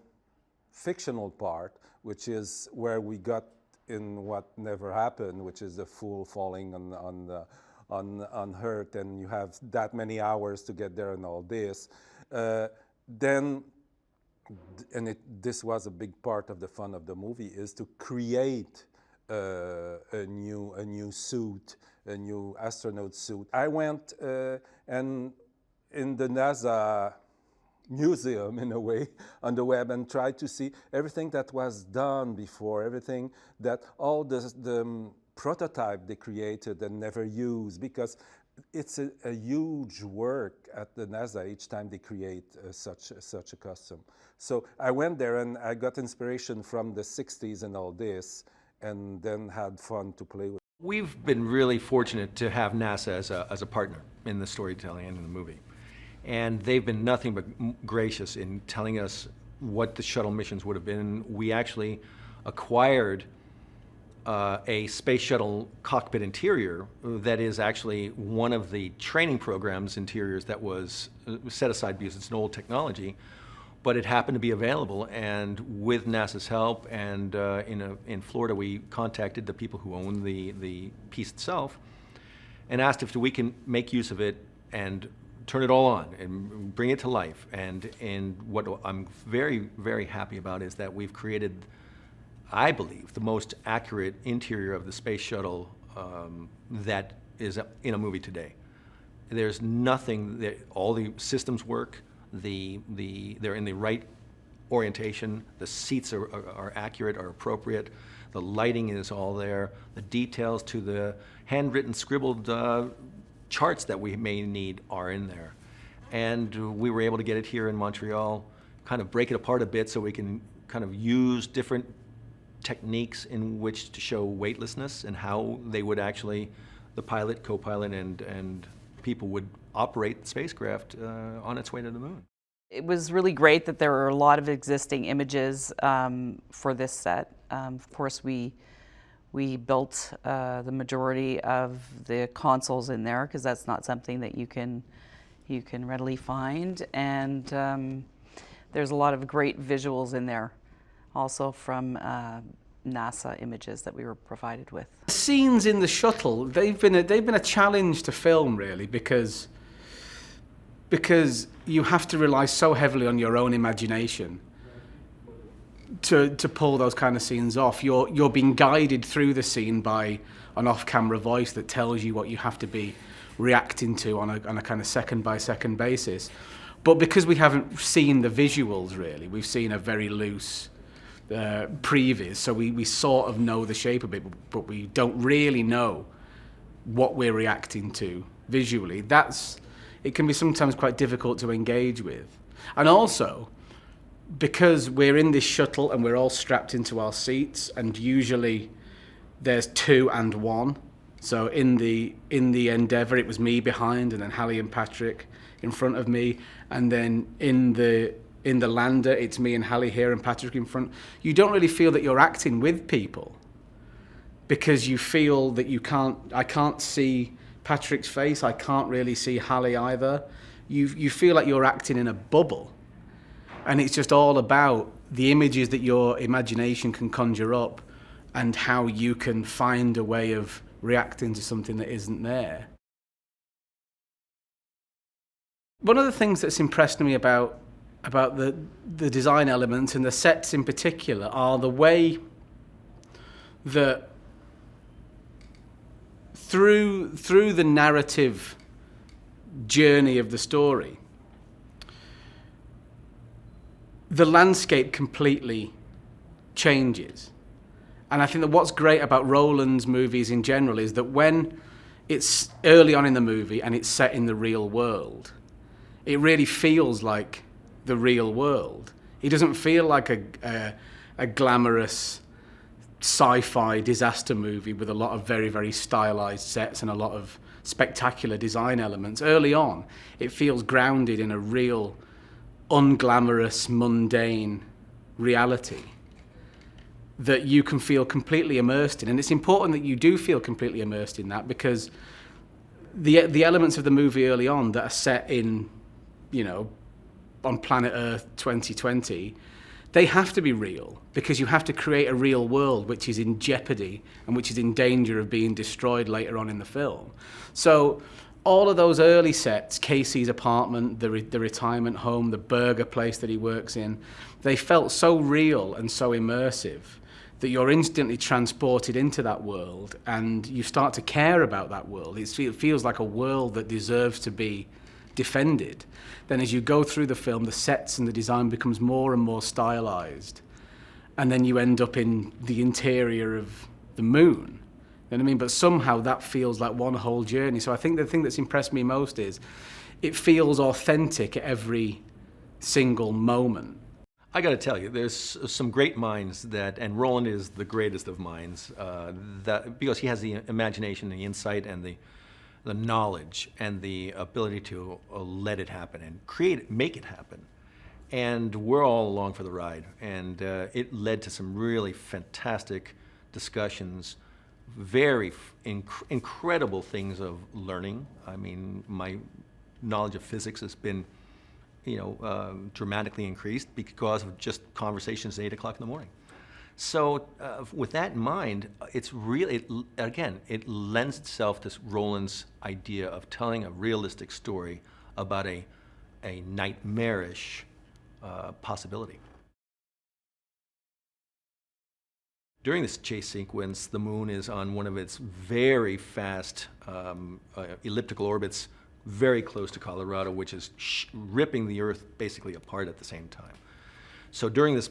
fictional part, which is where we got in what never happened, which is the fool falling on Earth, and you have that many hours to get there and all this, then, and this was a big part of the fun of the movie, is to create a new suit, a new astronaut suit. I went and in the NASA museum, in a way, on the web, and tried to see everything that was done before, everything that all the prototype they created and never used, because it's a huge work at the NASA each time they create such a custom. So I went there and I got inspiration from the 60s and all this, and then had fun to play with. We've been really fortunate to have NASA as a partner in the storytelling and in the movie. And they've been nothing but gracious in telling us what the shuttle missions would have been. We actually acquired a space shuttle cockpit interior that is actually one of the training programs interiors that was set aside because it's an old technology, but it happened to be available, and with NASA's help and in Florida we contacted the people who own the piece itself and asked if we can make use of it and turn it all on and bring it to life. And what I'm very, very happy about is that we've created, I believe, the most accurate interior of the space shuttle that is in a movie today. There's nothing, all the systems work, they're in the right orientation, the seats are accurate, are appropriate, the lighting is all there, the details to the handwritten, scribbled charts that we may need are in there. And we were able to get it here in Montreal, kind of break it apart a bit so we can kind of use different techniques in which to show weightlessness and how they would actually, the pilot, co-pilot, and people would operate the spacecraft on its way to the moon. It was really great that there were a lot of existing images for this set. Of course, we built the majority of the consoles in there because that's not something that you can readily find, and there's a lot of great visuals in there, also from NASA images that we were provided with. Scenes in the shuttle, they've been a challenge to film, really, because you have to rely so heavily on your own imagination to pull those kind of scenes off. You're being guided through the scene by an off-camera voice that tells you what you have to be reacting to on a kind of second-by-second basis. But because we haven't seen the visuals, really, we've seen a very loose previs, so we sort of know the shape of it, but we don't really know what we're reacting to visually. It can be sometimes quite difficult to engage with. And also, because we're in this shuttle and we're all strapped into our seats, and usually there's 2 and 1. So in the Endeavour, it was me behind, and then Halle and Patrick in front of me, and then in the Lander, it's me and Halle here and Patrick in front. You don't really feel that you're acting with people because you feel that I can't see Patrick's face, I can't really see Halle either. You feel like you're acting in a bubble, and it's just all about the images that your imagination can conjure up and how you can find a way of reacting to something that isn't there. One of the things that's impressed me about the design elements and the sets in particular are the way that through the narrative journey of the story, the landscape completely changes. And I think that what's great about Roland's movies in general is that when it's early on in the movie and it's set in the real world, it really feels like the real world. It doesn't feel like a glamorous sci-fi disaster movie with a lot of very, very stylized sets and a lot of spectacular design elements. Early on, it feels grounded in a real unglamorous, mundane reality that you can feel completely immersed in. And it's important that you do feel completely immersed in that, because the elements of the movie early on that are set in, on planet Earth 2020, they have to be real, because you have to create a real world which is in jeopardy and which is in danger of being destroyed later on in the film. So all of those early sets, Casey's apartment, the retirement home, the burger place that he works in, they felt so real and so immersive that you're instantly transported into that world and you start to care about that world. It feels like a world that deserves to be defended. Then as you go through the film, the sets and the design becomes more and more stylized. And then you end up in the interior of the moon. You know what I mean? But somehow that feels like one whole journey. So I think the thing that's impressed me most is it feels authentic at every single moment. I got to tell you, there's some great minds and Roland is the greatest of minds, because he has the imagination, the insight, and the knowledge and the ability to let it happen and make it happen. And we're all along for the ride. And it led to some really fantastic discussions, very incredible things of learning. I mean, my knowledge of physics has been dramatically increased because of just conversations at 8 o'clock in the morning. So with that in mind, it's really, it lends itself to Roland's idea of telling a realistic story about a nightmarish possibility. During this chase sequence, the moon is on one of its very fast elliptical orbits, very close to Colorado, which is ripping the Earth basically apart at the same time. So during this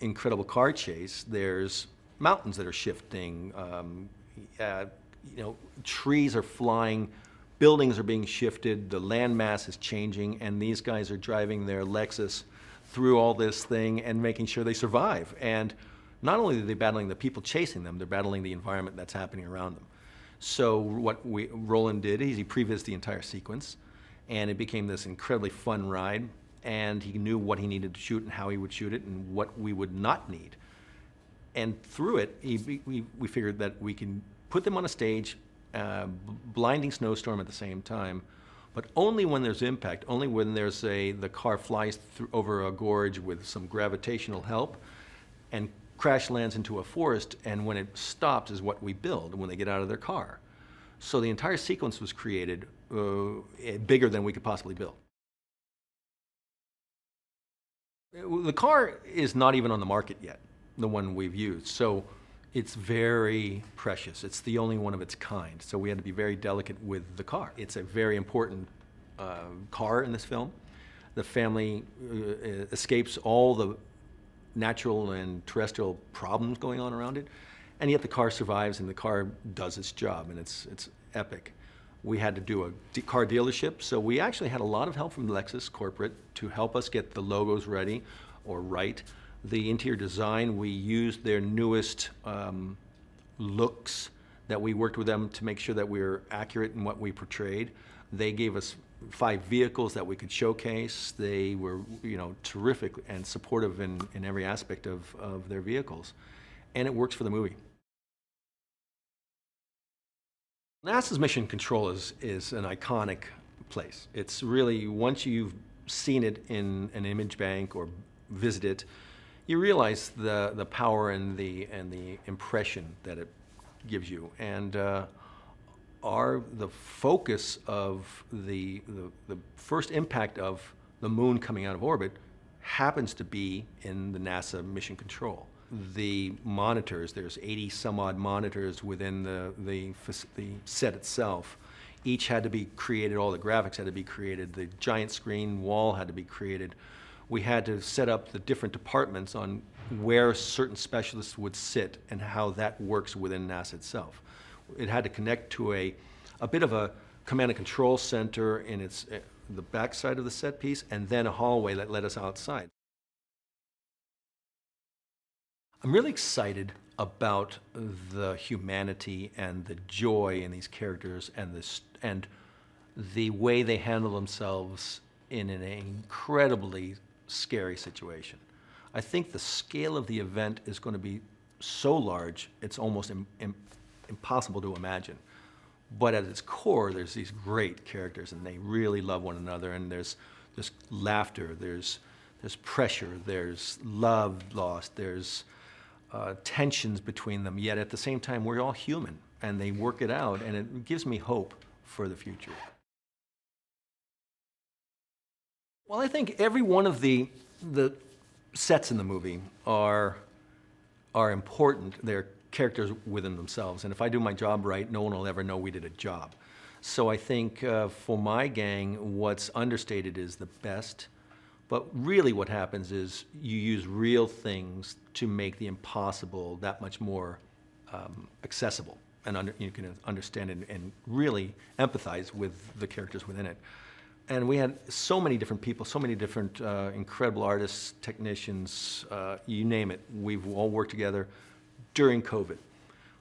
incredible car chase, there's mountains that are shifting, trees are flying, buildings are being shifted, the landmass is changing, and these guys are driving their Lexus through all this thing and making sure they survive. And not only are they battling the people chasing them, they're battling the environment that's happening around them. So what Roland did is he prevised the entire sequence, and it became this incredibly fun ride, and he knew what he needed to shoot and how he would shoot it and what we would not need. And through it, we figured that we can put them on a stage, blinding snowstorm at the same time, but only when there's impact, only when there's the car flies over a gorge with some gravitational help and crash lands into a forest, and when it stops is what we build when they get out of their car. So the entire sequence was created bigger than we could possibly build. The car is not even on the market yet, the one we've used, so it's very precious. It's the only one of its kind, so we had to be very delicate with the car. It's a very important car in this film. The family escapes all the natural and terrestrial problems going on around it, and yet the car survives and the car does its job, and it's epic. We had to do a car dealership, so we actually had a lot of help from Lexus corporate to help us get the logos ready or right. The interior design, we used their newest looks that we worked with them to make sure that we were accurate in what we portrayed. They gave us 5 vehicles that we could showcase. They were, terrific and supportive in every aspect of their vehicles. And it works for the movie. NASA's Mission Control is an iconic place. It's really, once you've seen it in an image bank or visit it, you realize the power and the impression that it gives you. And the focus of the first impact of the moon coming out of orbit happens to be in the NASA Mission Control. The monitors, there's 80 some odd monitors within the set itself. Each had to be created, all the graphics had to be created, the giant screen wall had to be created. We had to set up the different departments on where certain specialists would sit and how that works within NASA itself. It had to connect to a bit of a command and control center in the backside of the set piece, and then a hallway that led us outside. I'm really excited about the humanity and the joy in these characters and the way they handle themselves in an incredibly scary situation. I think the scale of the event is going to be so large, it's almost impossible to imagine. But at its core, there's these great characters, and they really love one another, and there's laughter, there's pressure, there's love lost, there's tensions between them, yet at the same time, we're all human, and they work it out, and it gives me hope for the future. Well, I think every one of the sets in the movie are important. They're characters within themselves, and if I do my job right, no one will ever know we did a job. So I think for my gang, what's understated is the best, but really what happens is you use real things to make the impossible that much more accessible, and you can understand and really empathize with the characters within it. And we had so many different people, so many different incredible artists, technicians, you name it. We've all worked together during COVID.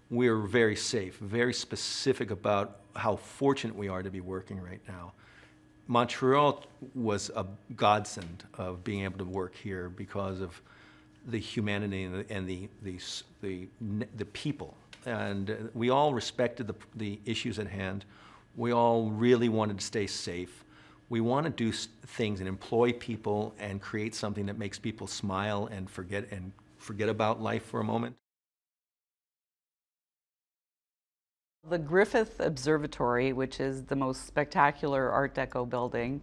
We are very safe, very specific about how fortunate we are to be working right now. Montreal was a godsend of being able to work here because of the humanity and the people. And we all respected the issues at hand. We all really wanted to stay safe. We want to do things and employ people and create something that makes people smile and forget about life for a moment. The Griffith Observatory, which is the most spectacular Art Deco building,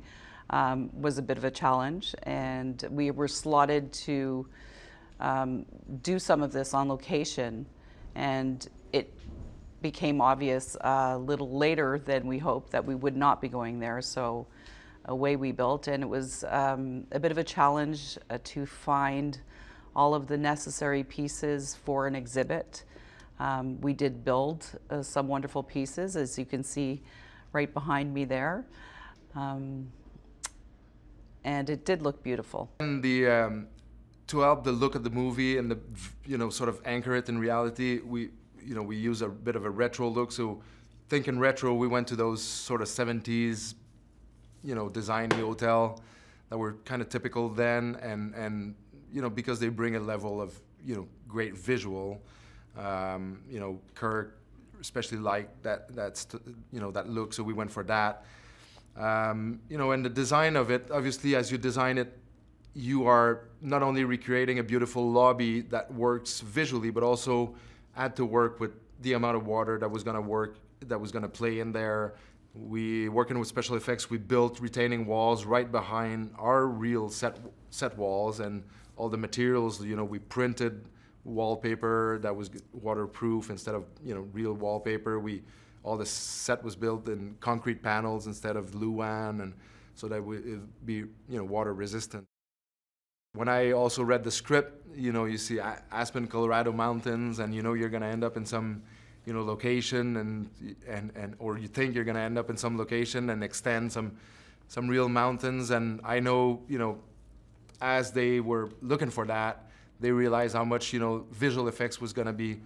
was a bit of a challenge, and we were slotted to do some of this on location, and it became obvious a little later than we hoped that we would not be going there, so away we built, and it was a bit of a challenge to find all of the necessary pieces for an exhibit. We did build some wonderful pieces, as you can see right behind me there. and it did look beautiful. And to help the look of the movie and sort of anchor it in reality, we use a bit of a retro look. So thinking retro, we went to those sort of 70s, designy hotel that were kind of typical then, and because they bring a level of great visual. Kirk especially liked that look, so we went for that. And the design of it, obviously, as you design it, you are not only recreating a beautiful lobby that works visually, but also had to work with the amount of water that was going to play in there. We, working with special effects, we built retaining walls right behind our real set walls, and all the materials, we printed wallpaper that was waterproof instead of, real wallpaper. All the set was built in concrete panels instead of Luan, and so that it would be, water resistant. When I also read the script, you see Aspen, Colorado mountains, and you're going to end up in some, location, and or you think you're going to end up in some location and extend some real mountains. And I know, as they were looking for that, they realized how much, visual effects was going to be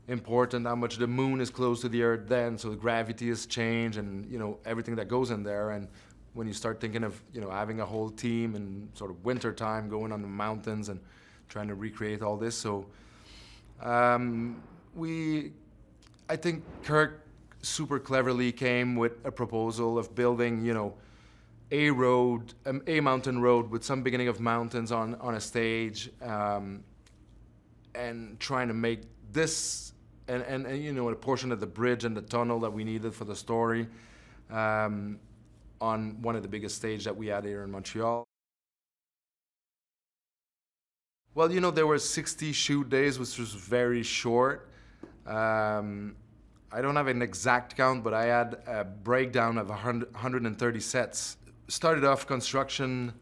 important, how much the moon is close to the earth then, so the gravity has changed, and everything that goes in there. And when you start thinking of having a whole team in sort of winter time going on the mountains and trying to recreate all this, so I think Kirk super cleverly came with a proposal of building a mountain road with some beginning of mountains on a stage, and trying to make this and a portion of the bridge and the tunnel that we needed for the story on one of the biggest stages that we had here in Montreal. Well, there were 60 shoot days, which was very short. I don't have an exact count, but I had a breakdown of 130 sets. Started off construction,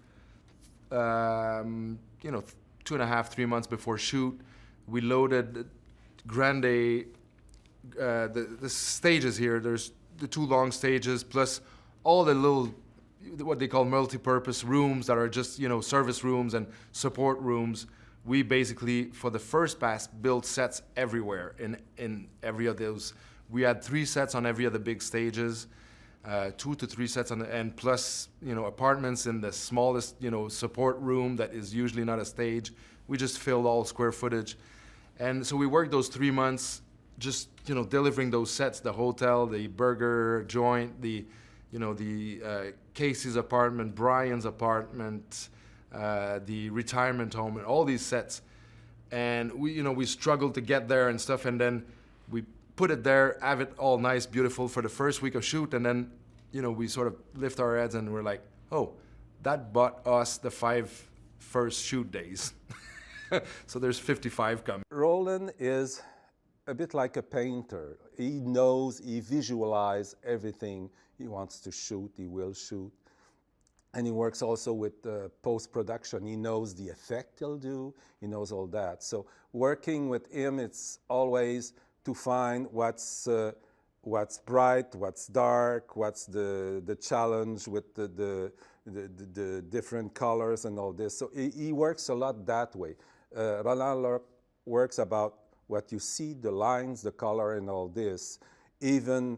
2.5, 3 months before shoot. We loaded Grande, the stages here. There's the 2 long stages, plus all the little, what they call multi-purpose rooms that are just, service rooms and support rooms. We basically, for the first pass, built sets everywhere in every of those. We had 3 sets on every of the big stages, 2 to 3 sets and plus, apartments in the smallest, support room that is usually not a stage. We just filled all square footage. And so we worked those 3 months just, delivering those sets, the hotel, the burger joint, the Casey's apartment, Brian's apartment, the retirement home, and all these sets. And we struggled to get there and stuff, and then we put it there, have it all nice, beautiful for the first week of shoot, and then, we sort of lift our heads and we're like, oh, that bought us the 5 first shoot days. So there's 55 coming. Roland is a bit like a painter. He knows, he visualizes everything he wants to shoot, he will shoot. And he works also with post-production. He knows the effect he'll do, he knows all that. So working with him, it's always to find what's bright, what's dark, what's the challenge with the different colors and all this. So he works a lot that way. Roland works about what you see, the lines, the color and all this, even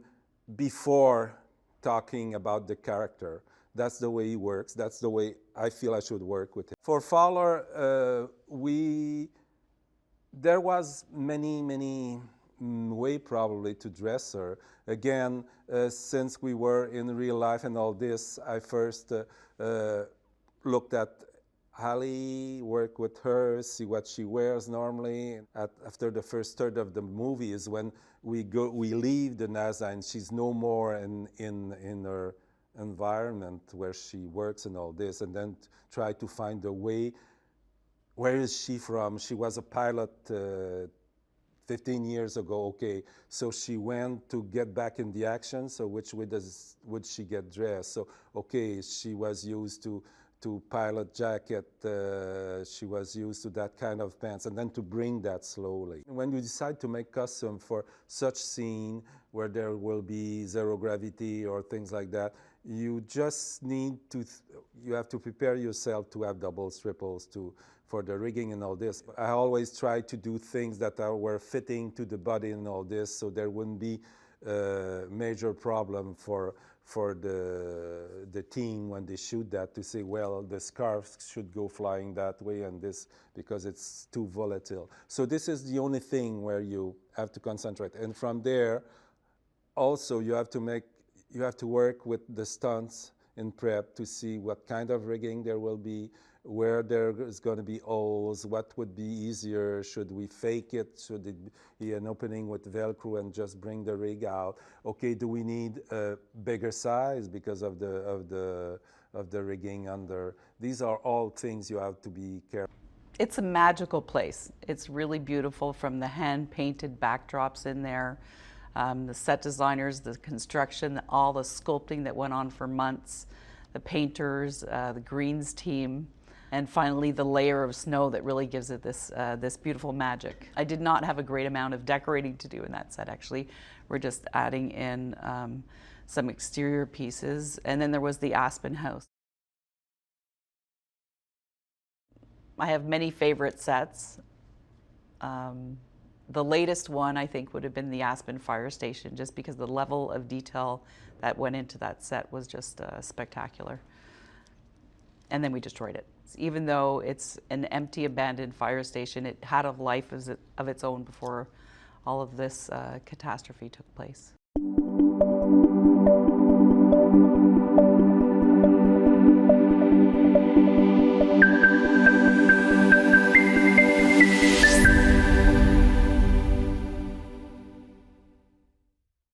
before talking about the character. That's the way he works. That's the way I feel I should work with him. For Fowler, there was many way probably to dress her. Again, since we were in real life and all this, I first looked at Halle, work with her, see what she wears normally. After the first third of the movie is when we leave the NASA and she's no more in her environment where she works and all this, and then try to find a way. Where is she from? She was a pilot 15 years ago, okay. So she went to get back in the action, so which way would she get dressed? So, okay, she was used to pilot jacket, she was used to that kind of pants, and then to bring that slowly. When you decide to make costume for such scene where there will be zero gravity or things like that, you just need to, you have to prepare yourself to have doubles, triples for the rigging and all this. I always try to do things that were fitting to the body and all this, so there wouldn't be a major problem for the team when they shoot that, to say, well, the scarf should go flying that way and this, because it's too volatile. So this is the only thing where you have to concentrate. And from there, also you have to work with the stunts in prep to see what kind of rigging there will be, where there is going to be holes, what would be easier, should we fake it, should it be an opening with Velcro and just bring the rig out? Okay, do we need a bigger size because of the rigging under? These are all things you have to be careful. It's a magical place. It's really beautiful, from the hand-painted backdrops in there, the set designers, the construction, all the sculpting that went on for months, the painters, the greens team, and finally the layer of snow that really gives it this beautiful magic. I did not have a great amount of decorating to do in that set, actually. We're just adding in some exterior pieces, and then there was the Aspen house. I have many favorite sets. The latest one, I think, would have been the Aspen fire station, just because the level of detail that went into that set was just spectacular. And then we destroyed it. Even though it's an empty, abandoned fire station, it had a life of its own before all of this catastrophe took place.